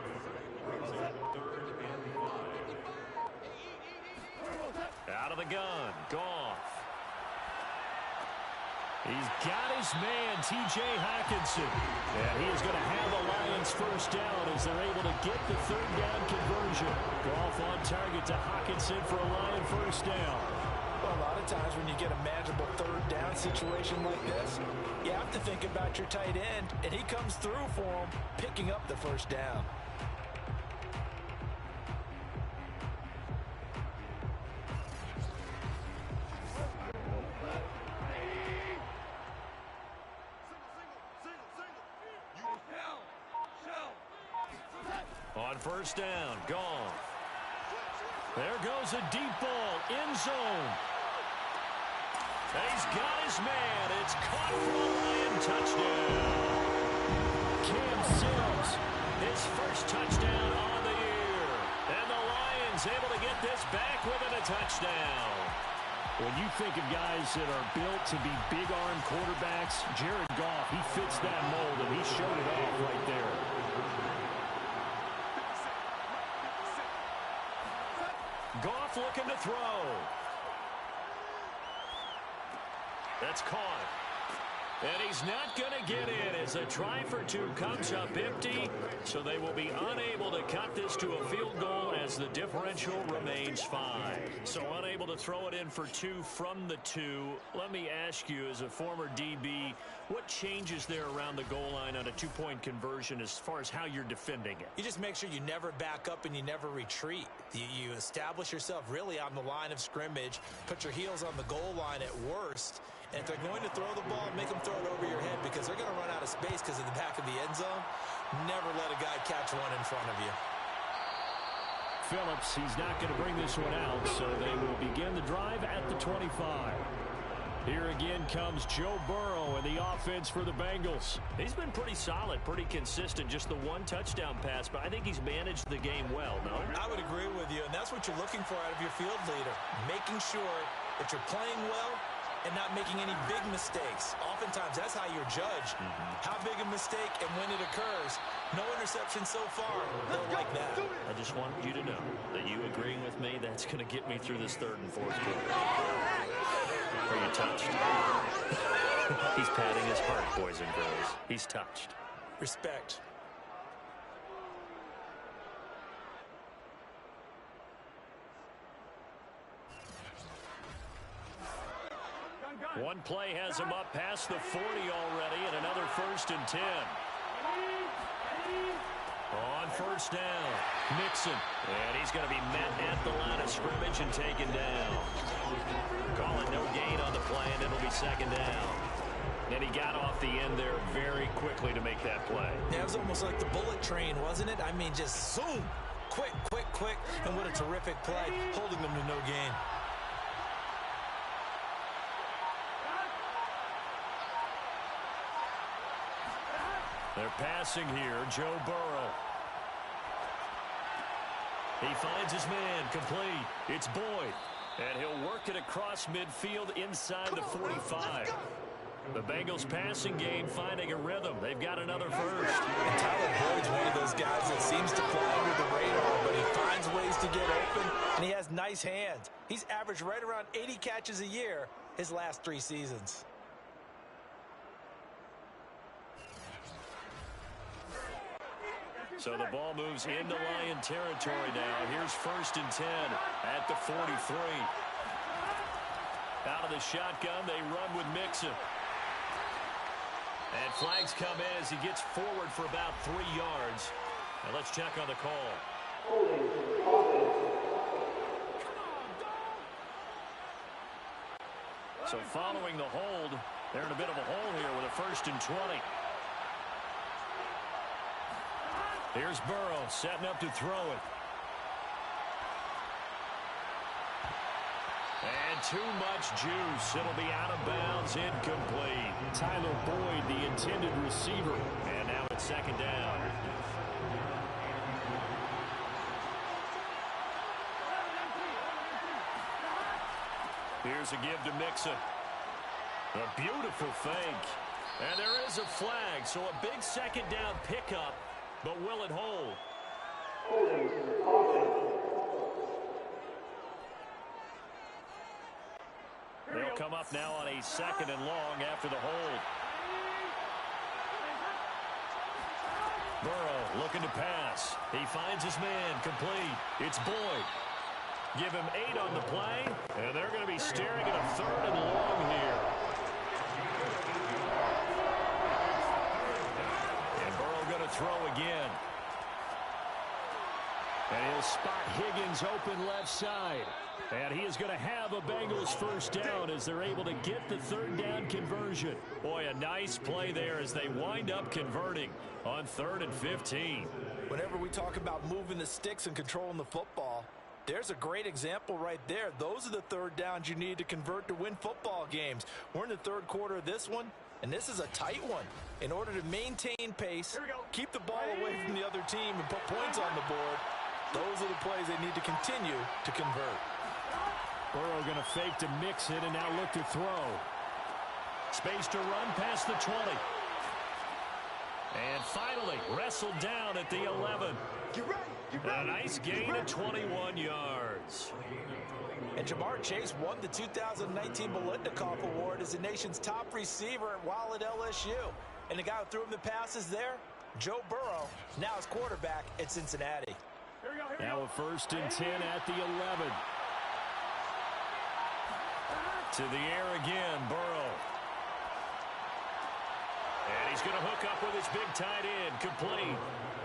Out of the gun, Goff. He's got his man, T.J. Hockenson. And he is going to have the Lions first down as they're able to get the 3rd down conversion. Goff on target to Hockenson for a Lion first down. Well, a lot of times when you get a manageable 3rd down situation like this, you have to think about your tight end, and he comes through for him, picking up the first down. first down. Gone. There goes a deep ball. End zone. He's got his man. It's caught for a Lion touchdown. Cam Sims, his first touchdown on the year. And the Lions able to get this back within a touchdown. When you think of guys that are built to be big-arm quarterbacks, Jared Goff, he fits that mold, and he showed it off right there. Goff looking to throw. That's caught. And he's not going to get in as a try for two comes up empty. So they will be unable to cut this to a field goal as the differential remains 5. So unable to throw it in for 2 from the 2. Let me ask you, as a former DB, what changes there around the goal line on a 2-point conversion as far as how you're defending it? You just make sure you never back up and you never retreat. You establish yourself really on the line of scrimmage, put your heels on the goal line at worst. And if they're going to throw the ball, make them throw it over your head because they're going to run out of space because of the back of the end zone. Never let a guy catch one in front of you. Phillips, he's not going to bring this one out, so they will begin the drive at the 25. Here again comes Joe Burrow and the offense for the Bengals. He's been pretty solid, pretty consistent, just the 1 touchdown pass, but I think he's managed the game well, no? I would agree with you, and that's what you're looking for out of your field leader, making sure that you're playing well and not making any big mistakes. Oftentimes, that's how you're judged. How big a mistake and when it occurs. No interception so far. Don't like that. I just want you to know that you agreeing with me, that's going to get me through this 3rd and 4th quarter. Are you touched? He's patting his heart, boys and girls. He's touched. Respect. One play has him up past the 40 already, and another 1st and 10. On 1st down, Mixon. And he's going to be met at the line of scrimmage and taken down. Calling no gain on the play, and it'll be 2nd down. And he got off the end there very quickly to make that play. Yeah, it was almost like the bullet train, wasn't it? I mean, just zoom. Quick, quick, quick. And what a terrific play, holding them to no gain. They're passing here, Joe Burrow. He finds his man, complete. It's Boyd. And he'll work it across midfield inside the 45. The Bengals passing game finding a rhythm. They've got another first. And Tyler Boyd's one of those guys that seems to fly under the radar, but he finds ways to get open, and he has nice hands. He's averaged right around 80 catches a year his last 3 seasons. So the ball moves into Lion territory now. Here's 1st and 10 at the 43. Out of the shotgun, they run with Mixon. And flags come in as he gets forward for about 3 yards. And let's check on the call. So following the hold, they're in a bit of a hole here with a 1st and 20. Here's Burrow setting up to throw it. And too much juice. It'll be out of bounds, incomplete. Tyler Boyd, the intended receiver. And now it's 2nd down. Here's a give to Mixon. A beautiful fake. And there is a flag, so a big 2nd down pickup. But will it hold? They'll come up now on a 2nd and long after the hold. Burrow looking to pass. He finds his man, complete. It's Boyd. Give him 8 on the play, and they're going to be staring at a 3rd and long here. Throw again. And he'll spot Higgins open left side. And he is going to have a Bengals first down as they're able to get the third down conversion. Boy, a nice play there as they wind up converting on 3rd and 15. Whenever we talk about moving the sticks and controlling the football, there's a great example right there. Those are the third downs you need to convert to win football games. We're in the third quarter of this one, and this is a tight one. In order to maintain pace, keep the ball away from the other team, and put points on the board, those are the plays they need to continue to convert. Burrow going to fake to mix it and now look to throw. Space to run past the 20. And finally wrestled down at the 11. A nice gain of 21 yards. And Jamar Chase won the 2019 Biletnikoff Award as the nation's top receiver while at LSU. And the guy who threw him the passes there, Joe Burrow, now his quarterback at Cincinnati. Now a 1st and 10 at the 11. To the air again, Burrow. And he's going to hook up with his big tight end. Complete.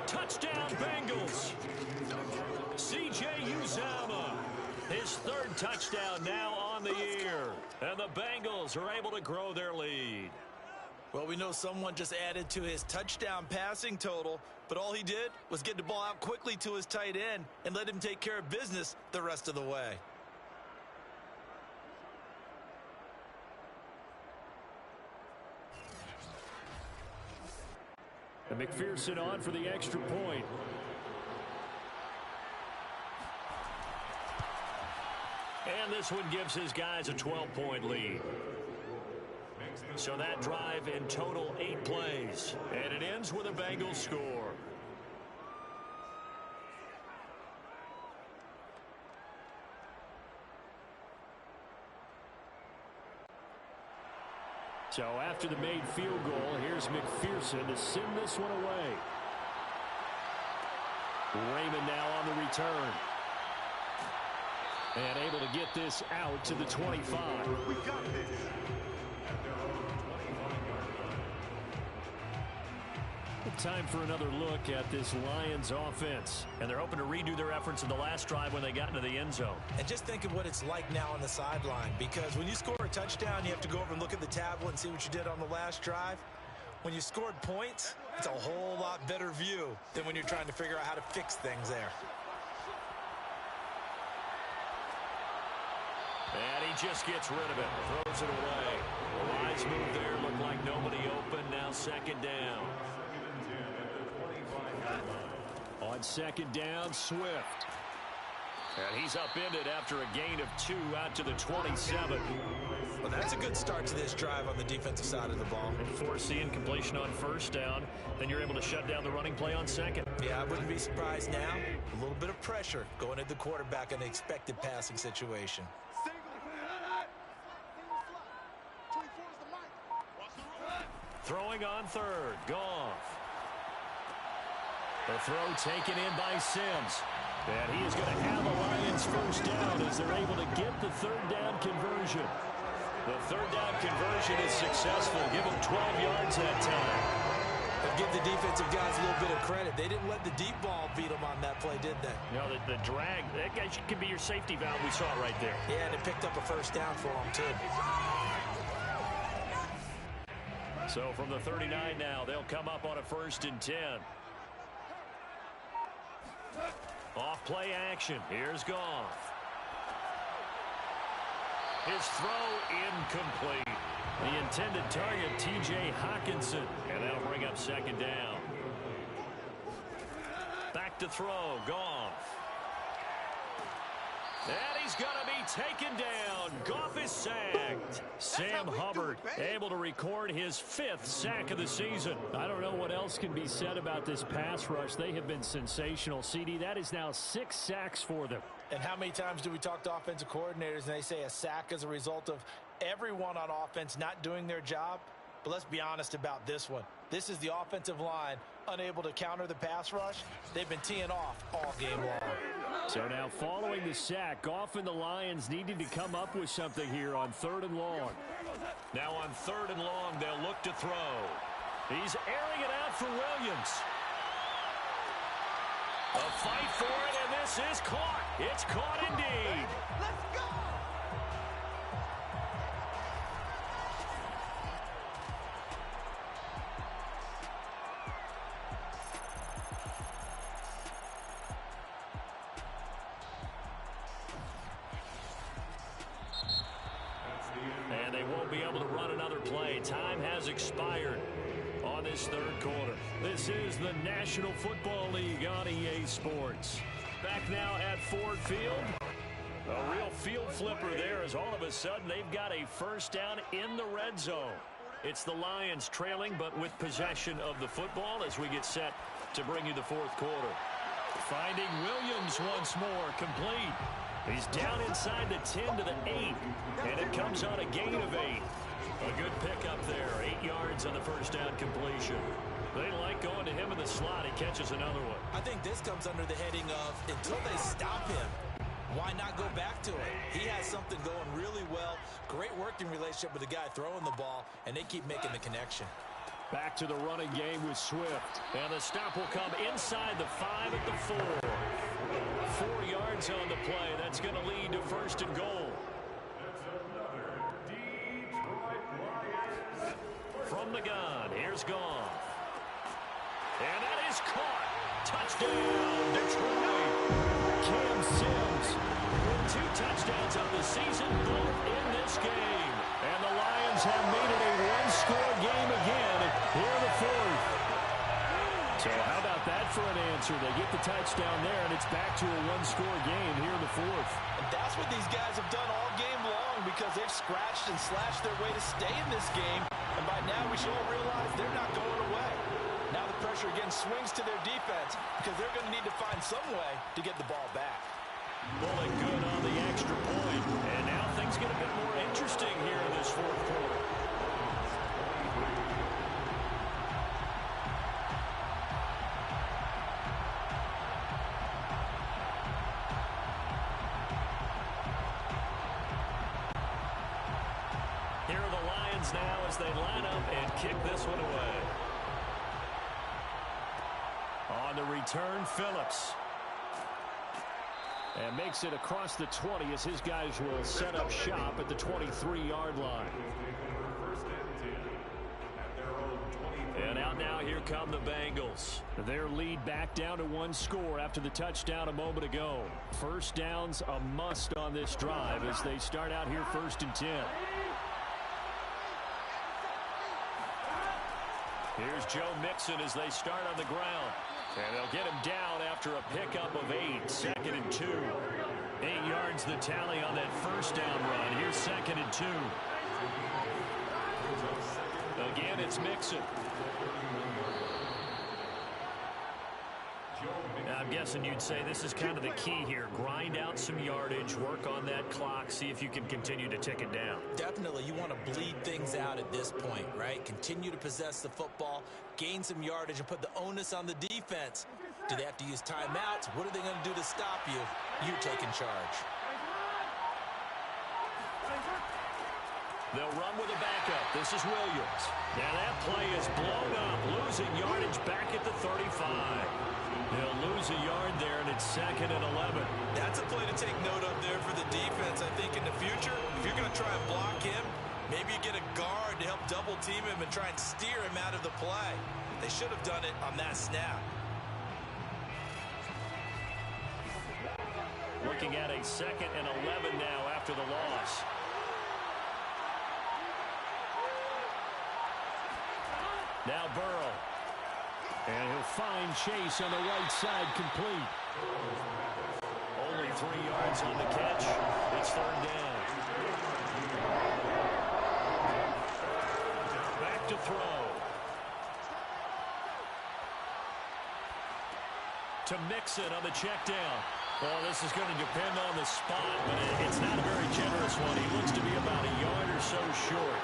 Touchdown, Bengals. C.J. Uzomah. His 3rd touchdown now on the year. And the Bengals are able to grow their lead. Well, we know someone just added to his touchdown passing total, but all he did was get the ball out quickly to his tight end and let him take care of business the rest of the way. And McPherson on for the extra point. And this one gives his guys a 12-point lead. So that drive in total 8 plays. And it ends with a Bengals score. So after the made field goal, here's McPherson to send this one away. Raymond now on the return. And able to get this out to the 25. We got this. Time for another look at this Lions offense. And they're hoping to redo their efforts in the last drive when they got into the end zone. And just think of what it's like now on the sideline, because when you score a touchdown, you have to go over and look at the tablet and see what you did on the last drive. When you scored points, it's a whole lot better view than when you're trying to figure out how to fix things there. And he just gets rid of it, throws it away. A wise move there, looked like nobody open, now 2nd down. On 2nd down, Swift. And he's upended after a gain of 2 out to the 27. Well, that's a good start to this drive on the defensive side of the ball. And forcing completion on 1st down, then you're able to shut down the running play on 2nd. Yeah, I wouldn't be surprised now. A little bit of pressure going at the quarterback in the expected passing situation. Throwing on 3rd, Goff. The throw taken in by Sims. And he is going to have a Lions first down as they're able to get the 3rd down conversion. The 3rd down conversion is successful. Give them 12 yards that time. But give the defensive guys a little bit of credit. They didn't let the deep ball beat them on that play, did they? No, the drag, that guy could be your safety valve. We saw it right there. Yeah, and it picked up a first down for them, too. So from the 39 now, they'll come up on a 1st and 10. Off play action. Here's Goff. His throw incomplete. The intended target, T.J. Hawkinson. And that'll bring up 2nd down. Back to throw. Goff. And he's going to be taken down. Goff is sacked. Sam Hubbard able to record his 5th sack of the season. I don't know what else can be said about this pass rush. They have been sensational. CD, that is now 6 sacks for them. And how many times do we talk to offensive coordinators and they say a sack as a result of everyone on offense not doing their job? But let's be honest about this one. This is the offensive line unable to counter the pass rush. They've been teeing off all game long. So now following the sack, Goff and the Lions needed to come up with something here on 3rd and long. Now on 3rd and long, they'll look to throw. He's airing it out for Williams. A fight for it, and this is caught. It's caught indeed. Let's go! And they won't be able to run another play. Time has expired on this third quarter. This is the National Football League on EA Sports. Back now at Ford Field. A real field flipper there as all of a sudden they've got a first down in the red zone. It's the Lions trailing but with possession of the football as we get set to bring you the fourth quarter. Finding Williams once more, complete. He's down inside the 10 to the 8, and it comes on a gain of 8. A good pickup there, 8 yards on the first down completion. They like going to him in the slot. He catches another one. I think this comes under the heading of until they stop him, why not go back to it? He has something going really well. Great working relationship with the guy throwing the ball, and they keep making the connection. Back to the running game with Swift. And the stop will come inside the 5 at the 4. 4 yards on the play. That's going to lead to first and goal. From the gun, here's Goff. And that is caught. Touchdown, Detroit. Cam Sims with 2 touchdowns on the season, both in this game. And the Lions have made it a one-score game again here in the fourth. So how about that for an answer? They get the touchdown there, and it's back to a one-score game here in the fourth. And that's what these guys have done all game long because they've scratched and slashed their way to stay in this game. And by now we should all realize they're not going away. Now the pressure again swings to their defense because they're going to need to find some way to get the ball back. Bullet good on the extra point. And now things get a bit more interesting here in this fourth quarter. Here are the Lions now as they line up and kick this one away. On the return, Phillips. And makes it across the 20 as his guys will set up shop at the 23-yard line. And out now, here come the Bengals. Their lead back down to 1 score after the touchdown a moment ago. First down's a must on this drive as they start out here 1st and 10. Here's Joe Mixon as they start on the ground. And they'll get him down after a pickup of 8. 2nd and 2. 8 yards the tally on that first down run. Here's 2nd and 2. Again, it's Mixon. Now, I'm guessing you'd say this is kind of the key here. Grind out some yardage, work on that clock, see if you can continue to tick it down. Definitely, you want to bleed things out at this point, right? Continue to possess the football, gain some yardage, and put the onus on the defense. Do they have to use timeouts? What are they going to do to stop you? You're taking charge. They'll run with a backup. This is Williams. Now that play is blown up, losing yardage back at the 35. They'll lose a yard there, and it's 2nd and 11. That's a play to take note of there for the defense, I think, in the future. If you're going to try and block him, maybe you get a guard to help double-team him and try and steer him out of the play. They should have done it on that snap. Looking at a 2nd and 11 now after the loss. Now Burrow. And he'll find Chase on the right side, complete. Only 3 yards on the catch. It's 3rd down. Back to throw. To Mixon on the check down. Well, this is going to depend on the spot, but it's not a very generous one. He looks to be about a yard or so short.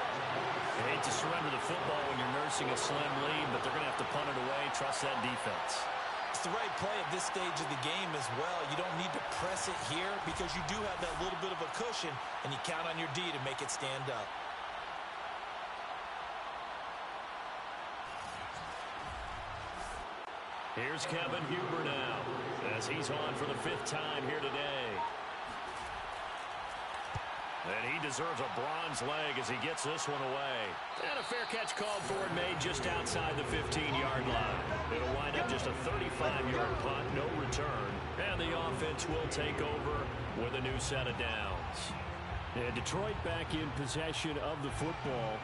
You hate to surrender the football when you're nursing a slim lead, but they're going to have to punt it away. Trust that defense. It's the right play at this stage of the game as well. You don't need to press it here because you do have that little bit of a cushion, and you count on your D to make it stand up. Here's Kevin Huber now, as he's on for the 5th time here today. And he deserves a bronze leg as he gets this one away. And a fair catch called for and made just outside the 15-yard line. It'll wind up just a 35-yard punt, no return. And the offense will take over with a new set of downs. And Detroit back in possession of the football.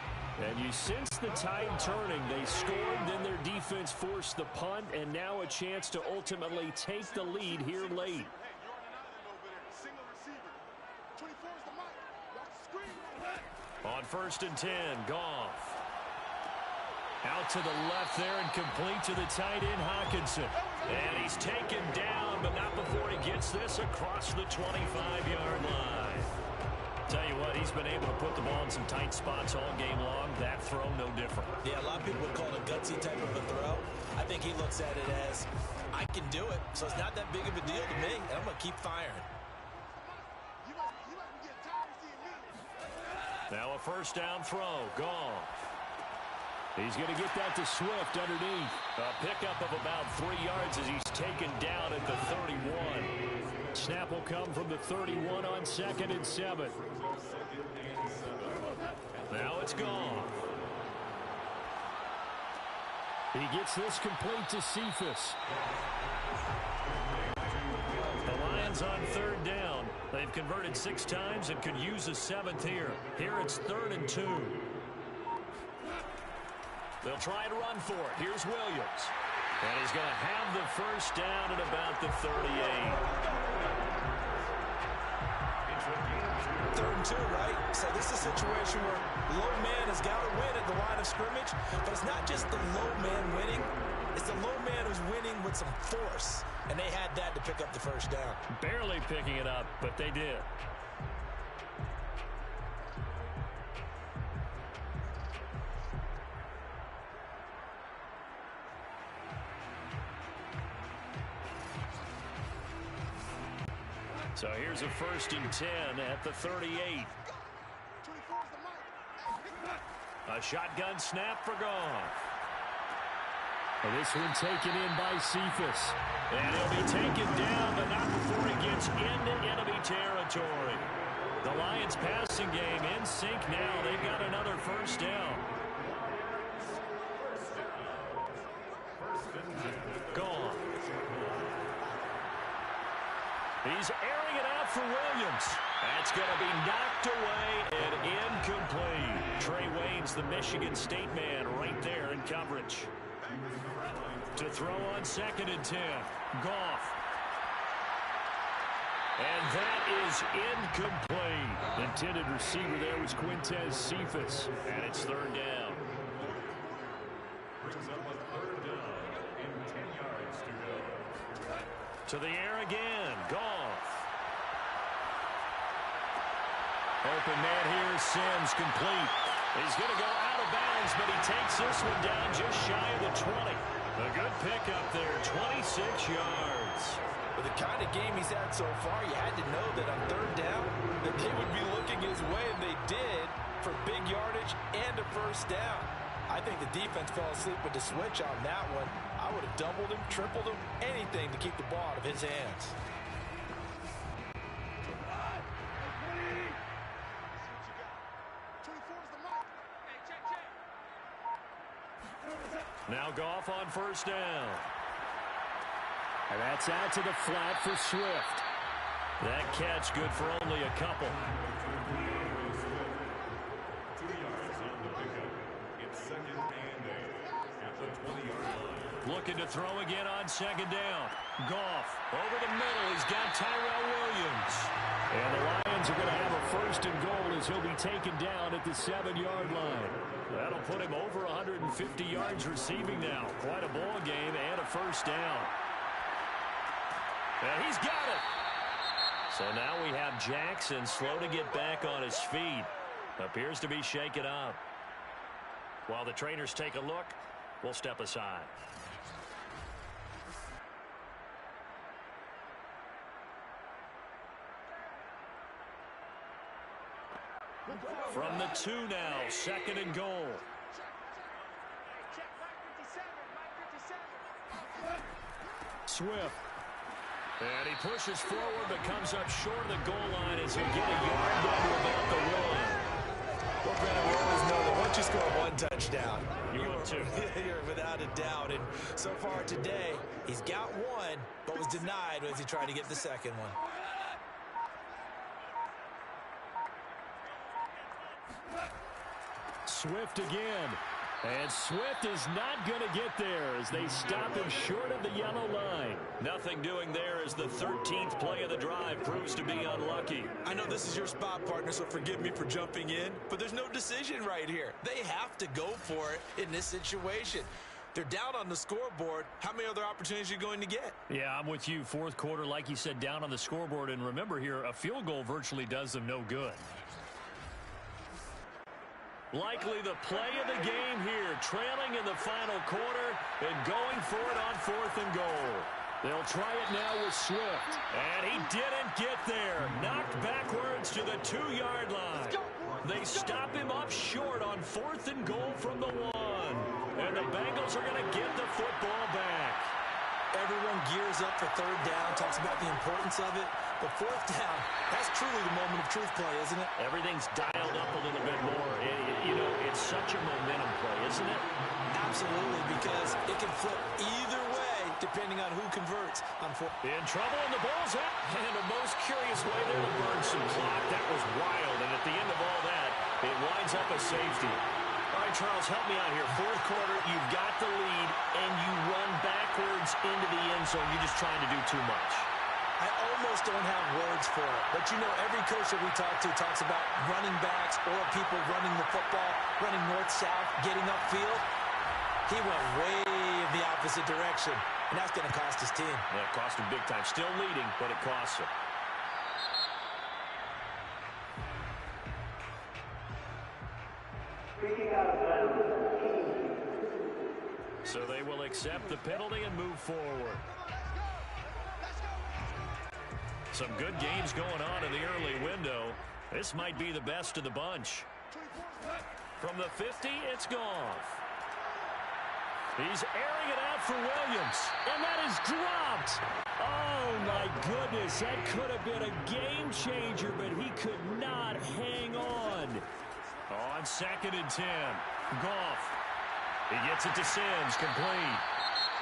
And you sense the tide turning. They scored, then their defense forced the punt, and now a chance to ultimately take the lead here late. On 1st and 10, Goff. Out to the left there and complete to the tight end, Hockenson. And he's taken down, but not before he gets this across the 25-yard line. Tell you what, he's been able to put the ball in some tight spots all game long. That throw, no different. Yeah, a lot of people would call it a gutsy type of a throw. I think he looks at it as, I can do it, so it's not that big of a deal to me, and I'm going to keep firing. Now a 1st down throw, Goff. He's going to get that to Swift underneath. A pickup of about 3 yards as he's taken down at the 31. Snap will come from the 31 on 2nd and 7. Now it's Goff. He gets this complete to Cephas. The Lions on 3rd down. They've converted 6 times and could use a 7th here. Here it's 3rd and 2. They'll try and run for it. Here's Williams. And he's going to have the 1st down at about the 38. 3rd and 2, right? So this is a situation where low man has got to win at the line of scrimmage, but it's not just the low man winning. It's the low man who's winning with some force, and they had that to pick up the 1st down. Barely picking it up, but they did. So here's a 1st and 10 at the 38. A shotgun snap for Goff. And this one taken in by Cephas. And he'll be taken down, but not before he gets into enemy territory. The Lions passing game in sync now. They've got another 1st down. Goff. He's airing it out for Williams. That's going to be knocked away and incomplete. Trey Wayne's the Michigan State man right there in coverage. To throw on 2nd and 10. Goff. And that is incomplete. Intended receiver there was Quintez Cephas. And it's 3rd down. Brings up a 3rd down and 10 yards to go. To the air again. Goff. Open man here. Sims complete. He's going to go out of bounds, but he takes this one down just shy of the 20. A good pickup there. 26 yards. With the kind of game he's had so far, you had to know that on 3rd down that they would be looking his way, and they did, for big yardage and a 1st down. I think the defense fell asleep with the switch on that one. I would have doubled him, tripled him, anything to keep the ball out of his hands. Now Goff on 1st down. And that's out to the flat for Swift. That catch good for only a couple. 2 yards on the pickup. It's 2nd and 8 at the 20-yard line. Looking to throw again on 2nd down. Goff over the middle. He's got Tyrell Williams. And the Lions are going to have a 1st and goal as he'll be taken down at the 7-yard line. That'll put him over 150 yards receiving now. Quite a ball game and a 1st down. And he's got it. So now we have Jackson slow to get back on his feet. Appears to be shaken up. While the trainers take a look, we'll step aside. From the 2 now, 2nd and goal. Swift. And he pushes forward but comes up short of the goal line as he'll get a yard down to about the one. Well, Brandon, we always know that once you score one touchdown, you're without a doubt. And so far today, he's got one, but was denied as he tried to get the second one. Swift again. And Swift is not going to get there as they stop him short of the yellow line. Nothing doing there as the 13th play of the drive proves to be unlucky. I know this is your spot, partner, so forgive me for jumping in, but there's no decision right here. They have to go for it in this situation. They're down on the scoreboard. How many other opportunities are you going to get? Yeah, I'm with you. Fourth quarter, like you said, down on the scoreboard. And remember here, a field goal virtually does them no good. Likely the play of the game here, trailing in the final quarter and going for it on 4th and goal. They'll try it now with Swift. And he didn't get there. Knocked backwards to the 2-yard line. They stop him up short on 4th and goal from the 1. And the Bengals are going to get the football back. Everyone gears up for 3rd down, talks about the importance of it. But 4th down, that's truly the moment of truth play, isn't it? Everything's dialed up a little bit more. It's such a momentum play, isn't it? Absolutely, because it can flip either way depending on who converts on 4th. In trouble, and the ball's out. And a most curious way there to burn some clock. That was wild, and at the end of all that, it winds up a safety. All right, Charles, help me out here. 4th quarter, you've got the lead, and you run backwards into the end zone. You're just trying to do too much. I almost don't have words for it. But, you know, every coach that we talk to talks about running backs or people running the football, running north-south, getting upfield. He went way in the opposite direction, and that's going to cost his team. Yeah, it cost him big time. Still leading, but it costs him. So they will accept the penalty and move forward. Some good games going on in the early window. This might be the best of the bunch. From the 50, it's Goff. He's airing it out for Williams. And that is dropped. Oh, my goodness. That could have been a game changer, but he could not hang on. On 2nd and 10. Goff. He gets it to Sims. Complete.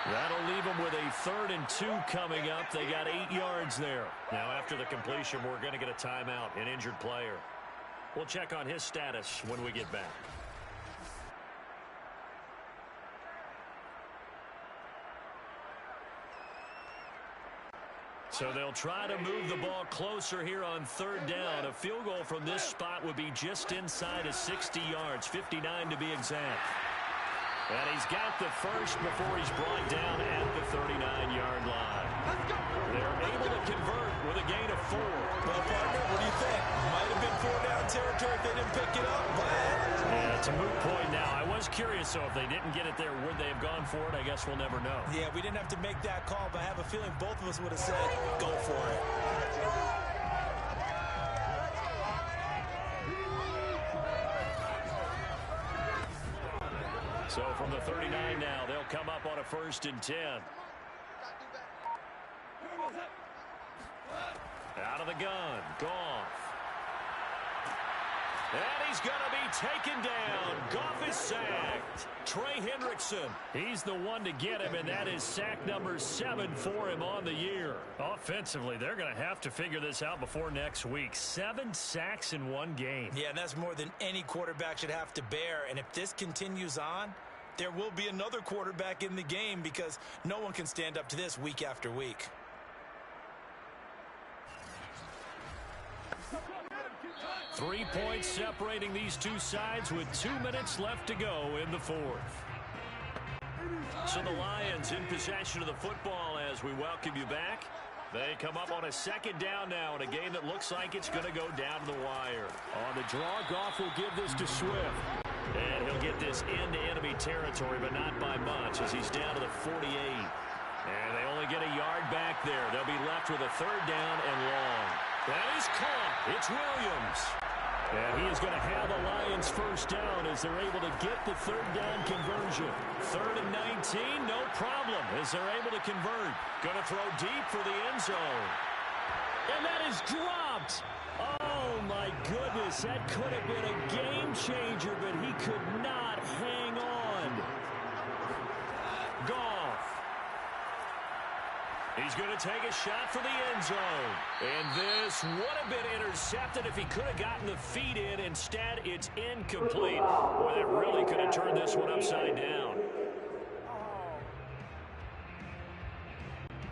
That'll leave them with a 3rd and 2 coming up. They got 8 yards there. Now, after the completion, we're going to get a timeout, an injured player. We'll check on his status when we get back. So they'll try to move the ball closer here on 3rd down. A field goal from this spot would be just inside of 60 yards, 59 to be exact. And he's got the first before he's brought down at the 39-yard line. They're able to convert with a gain of 4. Well, partner, what do you think? Might have been 4-down territory if they didn't pick it up, but... Yeah, it's a moot point now. I was curious, so if they didn't get it there, would they have gone for it? I guess we'll never know. Yeah, we didn't have to make that call, but I have a feeling both of us would have said, go for it. So from the 39 now, they'll come up on a 1st and 10. Out of the gun, Goff. And he's going to be taken down. Goff is sacked. Trey Hendrickson, he's the one to get him, and that is sack number 7 for him on the year. Offensively, they're going to have to figure this out before next week. 7 sacks in one game. Yeah, and that's more than any quarterback should have to bear. And if this continues on, there will be another quarterback in the game because no one can stand up to this week after week. Three points separating these two sides with 2 minutes left to go in the 4th. So the Lions in possession of the football as we welcome you back. They come up on a 2nd down now in a game that looks like it's going to go down to the wire. On the draw, Goff will give this to Swift. And he'll get this into enemy territory, but not by much as he's down to the 48. And they only get a yard back there. They'll be left with a 3rd down and long. That is caught. It's Williams. And he is going to have the Lions 1st down as they're able to get the 3rd down conversion. 3rd and 17, no problem as they're able to convert. Going to throw deep for the end zone. And that is dropped. Oh, my goodness. That could have been a game changer, but he could not hang on. Goff. He's going to take a shot for the end zone. And this would have been intercepted if he could have gotten the feet in. Instead, it's incomplete. Boy, that really could have turned this one upside down.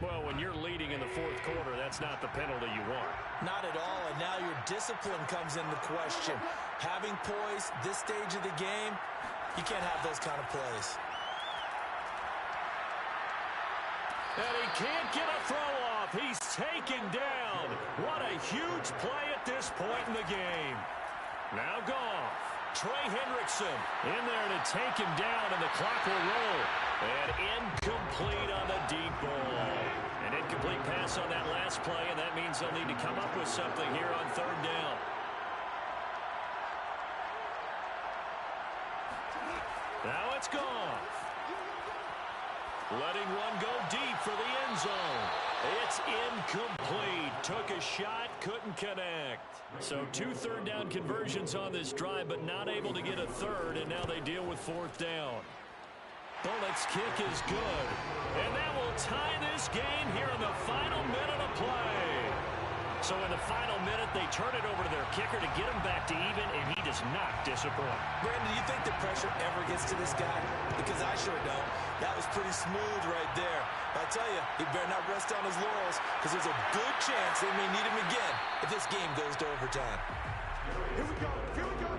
Well, when you're leading in the fourth quarter, that's not the penalty you want. Not at all, and now your discipline comes into question. Having poise this stage of the game, you can't have those kind of plays. And he can't get a throw off. He's taken down. What a huge play at this point in the game. Now Goff. Trey Hendrickson in there to take him down, and the clock will roll. And incomplete on the deep ball. An incomplete pass on that last play, and that means they'll need to come up with something here on third down. Now it's Goff. Letting one go deep for the end zone. It's incomplete. Took a shot, couldn't connect. So 2 third-down conversions on this drive, but not able to get a third, and now they deal with fourth down. Bullock's kick is good. And that will tie this game here in the final minute of play. So in the final minute, they turn it over to their kicker to get him back to even, and he does not disappoint. Brandon, do you think the pressure ever gets to this guy? Because I sure don't. That was pretty smooth right there. I tell you, he better not rest on his laurels, because there's a good chance they may need him again if this game goes to overtime. Here we go. Here we go.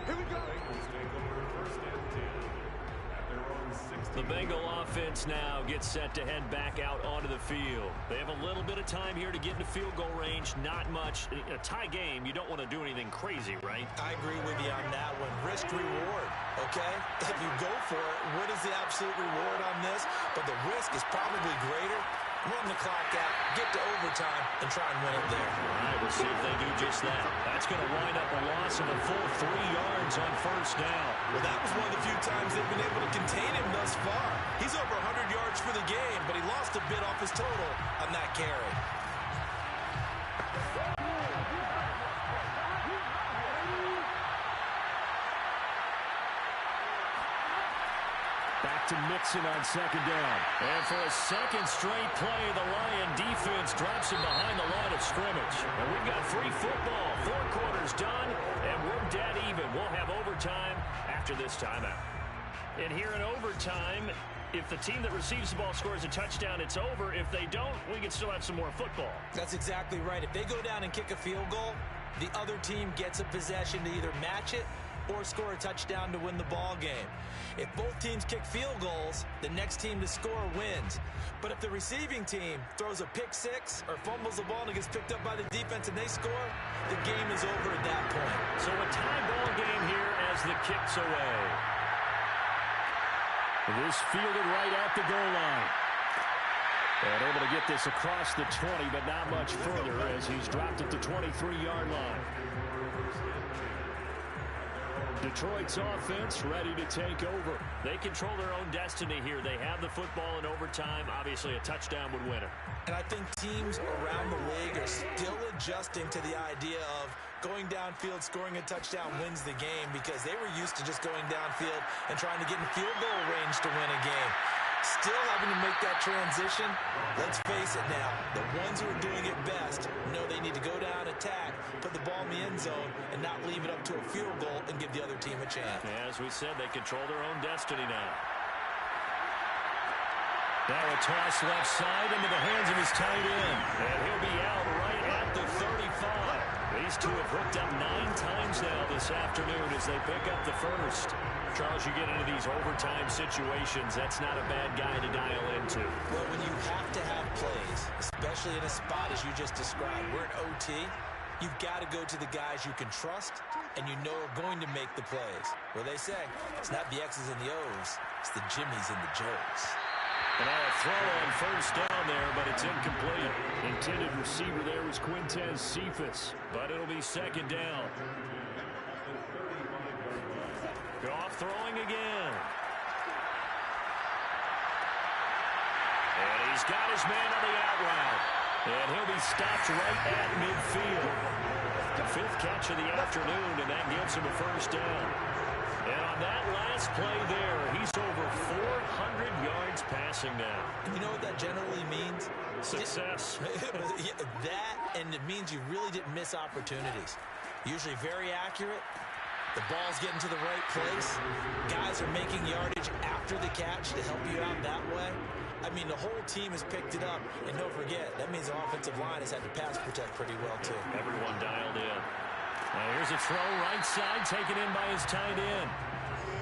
Here we go. Bengals take over first and 10 at their own 60. The Bengal offense now gets set to head back out onto the field. They have a little bit of time here to get into field goal range. Not much. In a tie game, you don't want to do anything crazy, right? I agree with you on that one. Risk reward, okay? If you go for it, what is the absolute reward on this? But the risk is probably greater. Run the clock out, get to overtime, and try and win it there. All right, we'll see if they do just that. That's going to wind up a loss of a full 3 yards on first down. Well, that was one of the few times they've been able to contain him thus far. He's over 100 yards for the game, but he lost a bit off his total on that carry. Back to Mixon on second down. And for a second straight play, the Lion defense drops him behind the line of scrimmage. And we've got free football. 4 quarters done, and we're dead even. We'll have overtime after this timeout. And here in overtime, if the team that receives the ball scores a touchdown, it's over. If they don't, we can still have some more football. That's exactly right. If they go down and kick a field goal, the other team gets a possession to either match it or score a touchdown to win the ball game. If both teams kick field goals, the next team to score wins. But if the receiving team throws a pick six or fumbles the ball and it gets picked up by the defense and they score, the game is over at that point. So a tie ball game here as the kick's away. This fielded right at the goal line. And able to get this across the 20, but not much further as he's dropped at the 23-yard line. Detroit's offense ready to take over. They control their own destiny here. They have the football in overtime. Obviously, a touchdown would win it. And I think teams around the league are still adjusting to the idea of going downfield, scoring a touchdown wins the game, because they were used to just going downfield and trying to get in field goal range to win a game. Still having to make that transition. Let's face it now, the ones who are doing it best know they need to go down, attack, put the ball in the end zone, and not leave it up to a field goal and give the other team a chance. As we said, they control their own destiny now. Now a toss left side into the hands of his tight end. And he'll be out right at the 35. These two have hooked up 9 times now this afternoon as they pick up the first. Charles, you get into these overtime situations, that's not a bad guy to dial into. Well, when you have to have plays, especially in a spot as you just described, we're in OT, you've got to go to the guys you can trust and you know are going to make the plays. Well, they say, it's not the X's and the O's, it's the Jimmies and the Joes. And now a throw on first down there, but it's incomplete. Intended receiver there was Quintez Cephas, but it'll be second down. Goff throwing again. He's got his man on the out route. And he'll be stopped right at midfield. The 5th catch of the afternoon, and that gives him a first down. And on that last play there, he's over 400 yards passing now. You know what that generally means? Success. That, and it means you really didn't miss opportunities. Usually very accurate. The ball's getting to the right place. Guys are making yardage after the catch to help you out that way. I mean, the whole team has picked it up. And don't forget, that means the offensive line has had to pass protect pretty well, too. Everyone dialed in. Now here's a throw right side, taken in by his tight end.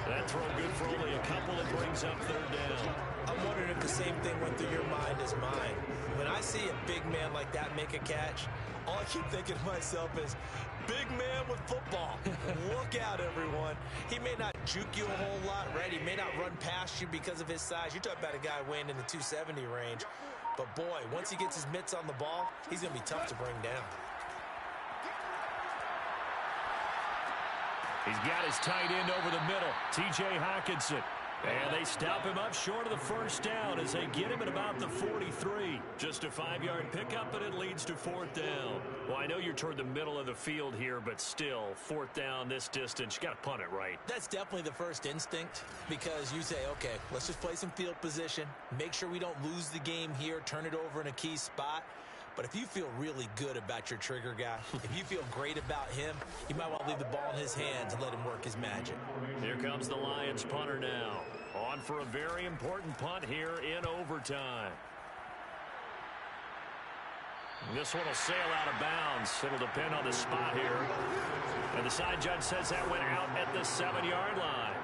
That throw good for only a couple. It brings up 3rd down. I'm wondering if the same thing went through your mind as mine. When I see a big man like that make a catch, all I keep thinking to myself is, big man with football. Look out, everyone. He may not juke you a whole lot, right? He may not run past you because of his size. You're talking about a guy weighing in the 270 range. But, boy, once he gets his mitts on the ball, he's going to be tough to bring down. He's got his tight end over the middle, T.J. Hawkinson. And they stop him up short of the first down as they get him at about the 43. Just a 5-yard pickup, and it leads to 4th down. Well, I know you're toward the middle of the field here, but still, 4th down this distance, you got to punt it right. That's definitely the first instinct, because you say, okay, let's just play some field position, make sure we don't lose the game here, turn it over in a key spot. But if you feel really good about your trigger guy, if you feel great about him, you might want to leave the ball in his hands and let him work his magic. Here comes the Lions punter now. On for a very important punt here in overtime. This one will sail out of bounds. It'll depend on the spot here. And the side judge says that went out at the 7-yard line.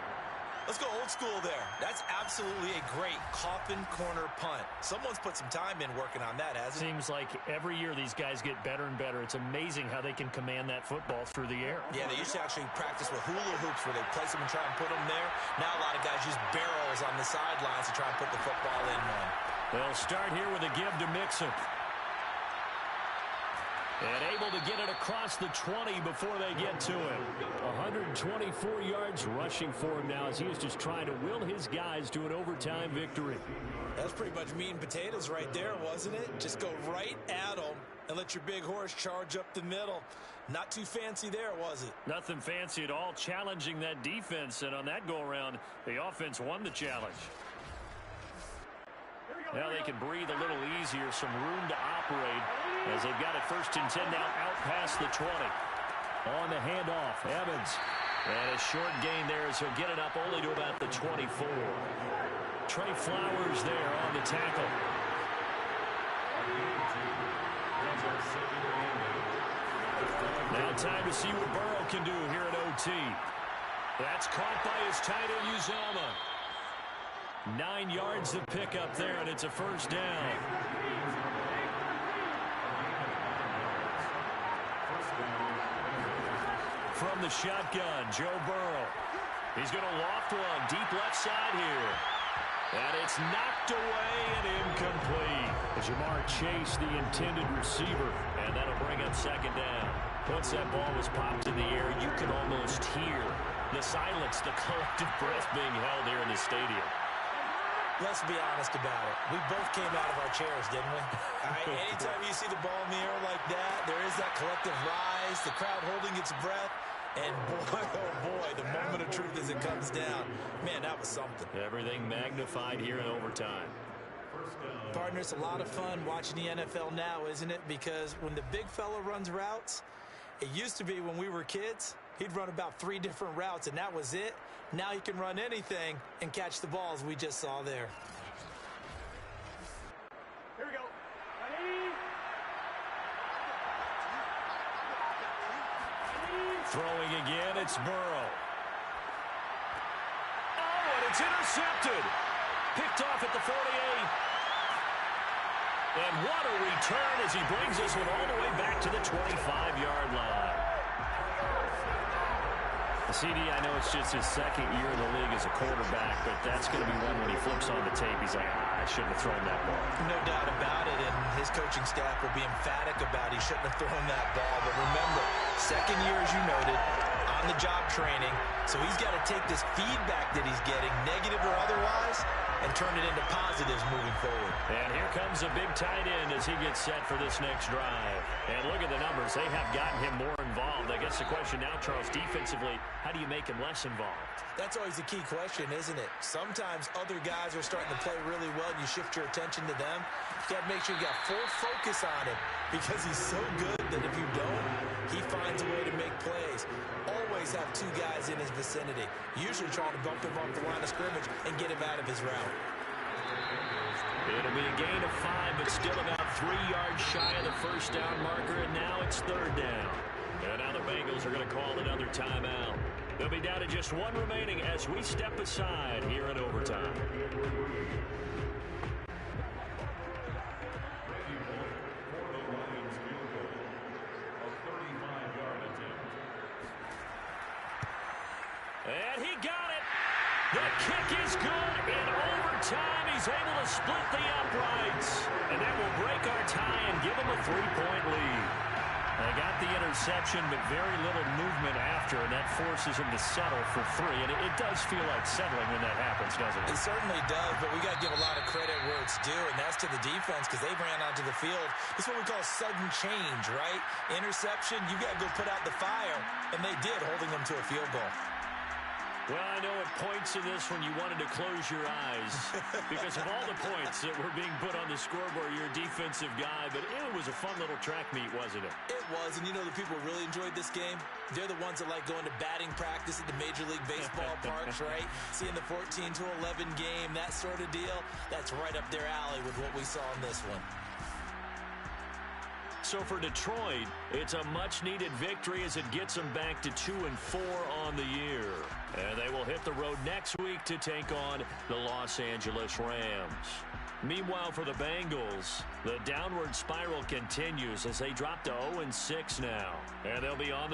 Let's go old school there. That's absolutely a great coffin corner punt. Someone's put some time in working on that, hasn't it? Seems like every year these guys get better and better. It's amazing how they can command that football through the air. Yeah, they used to actually practice with hula hoops where they place them and try and put them there. Now a lot of guys use barrels on the sidelines to try and put the football in one. They'll start here with a give to Mixon. And able to get it across the 20 before they get to him. 124 yards rushing for him now as he is just trying to will his guys to an overtime victory. That's pretty much meat and potatoes right there, wasn't it? Just go right at them and let your big horse charge up the middle. Not too fancy there, was it? Nothing fancy at all, challenging that defense. And on that go-around, the offense won the challenge. Now they can breathe a little easier, some room to operate as they've got it 1st and 10 now out past the 20. On the handoff, Evans. And a short gain there as he'll get it up only to about the 24. Trey Flowers there on the tackle. Now time to see what Burrow can do here at OT. That's caught by his tight end, Uzomah. 9 yards to pick up there, and it's a first down. From the shotgun, Joe Burrow. He's going to loft one deep left side here. And it's knocked away and incomplete. Jamar Chase, the intended receiver. And that'll bring up 2nd down. Once that ball was popped in the air, you can almost hear the silence, the collective breath being held here in the stadium. Let's be honest about it. We both came out of our chairs, didn't we? All right, anytime you see the ball in the air like that, there is that collective rise, the crowd holding its breath, and boy, oh boy, the moment of truth as it comes down. Man, that was something. Everything magnified here in overtime. Partner, it's a lot of fun watching the NFL now, isn't it? Because when the big fella runs routes, it used to be when we were kids, he'd run about 3 different routes, and that was it. Now he can run anything and catch the balls we just saw there. Here we go. Throwing again, it's Burrow. Oh, and it's intercepted. Picked off at the 48. And what a return as he brings this one all the way back to the 25-yard line. CD, I know it's just his 2nd year in the league as a quarterback, but that's going to be one when he flips on the tape. He's like, I shouldn't have thrown that ball. No doubt about it, and his coaching staff will be emphatic about he shouldn't have thrown that ball. But remember, 2nd year, as you noted, on on-the-job training, so he's got to take this feedback that he's getting, negative or otherwise, and turn it into positives moving forward. And here comes a big tight end as he gets set for this next drive. And look at the numbers. They have gotten him more involved. I guess the question now, Charles, defensively, how do you make him less involved? That's always the key question, isn't it? Sometimes other guys are starting to play really well, and you shift your attention to them. You got to make sure you got full focus on him because he's so good that if you don't, he finds a way to make plays. Always have two guys in his vicinity, usually trying to bump him off the line of scrimmage and get him out of his route. It'll be a gain of 5, but still about 3 yards shy of the first down marker, and now it's third down. And now the Bengals are going to call another timeout. They'll be down to just 1 remaining as we step aside here in overtime. And he got it. The kick is good. In overtime, he's able to split the uprights. And that will break our tie and give him a 3-point lead. They got the interception, but very little movement after, and that forces him to settle for 3. And it does feel like settling when that happens, doesn't it? It certainly does, but we got to give a lot of credit where it's due, and that's to the defense because they ran onto the field. This is what we call sudden change, right? Interception, you got to go put out the fire, and they did, holding them to a field goal. Well, I know at points in this when you wanted to close your eyes because of all the points that were being put on the scoreboard. You're a defensive guy, but it was a fun little track meet, wasn't it? It was, and you know the people who really enjoyed this game? They're the ones that like going to batting practice at the Major League Baseball parks, right? Seeing the 14-11 game, that sort of deal. That's right up their alley with what we saw in this one. So for Detroit, it's a much-needed victory as it gets them back to 2-4 on the year. And they will hit the road next week to take on the Los Angeles Rams. Meanwhile, for the Bengals, the downward spiral continues as they drop to 0-6 now. And they'll be on the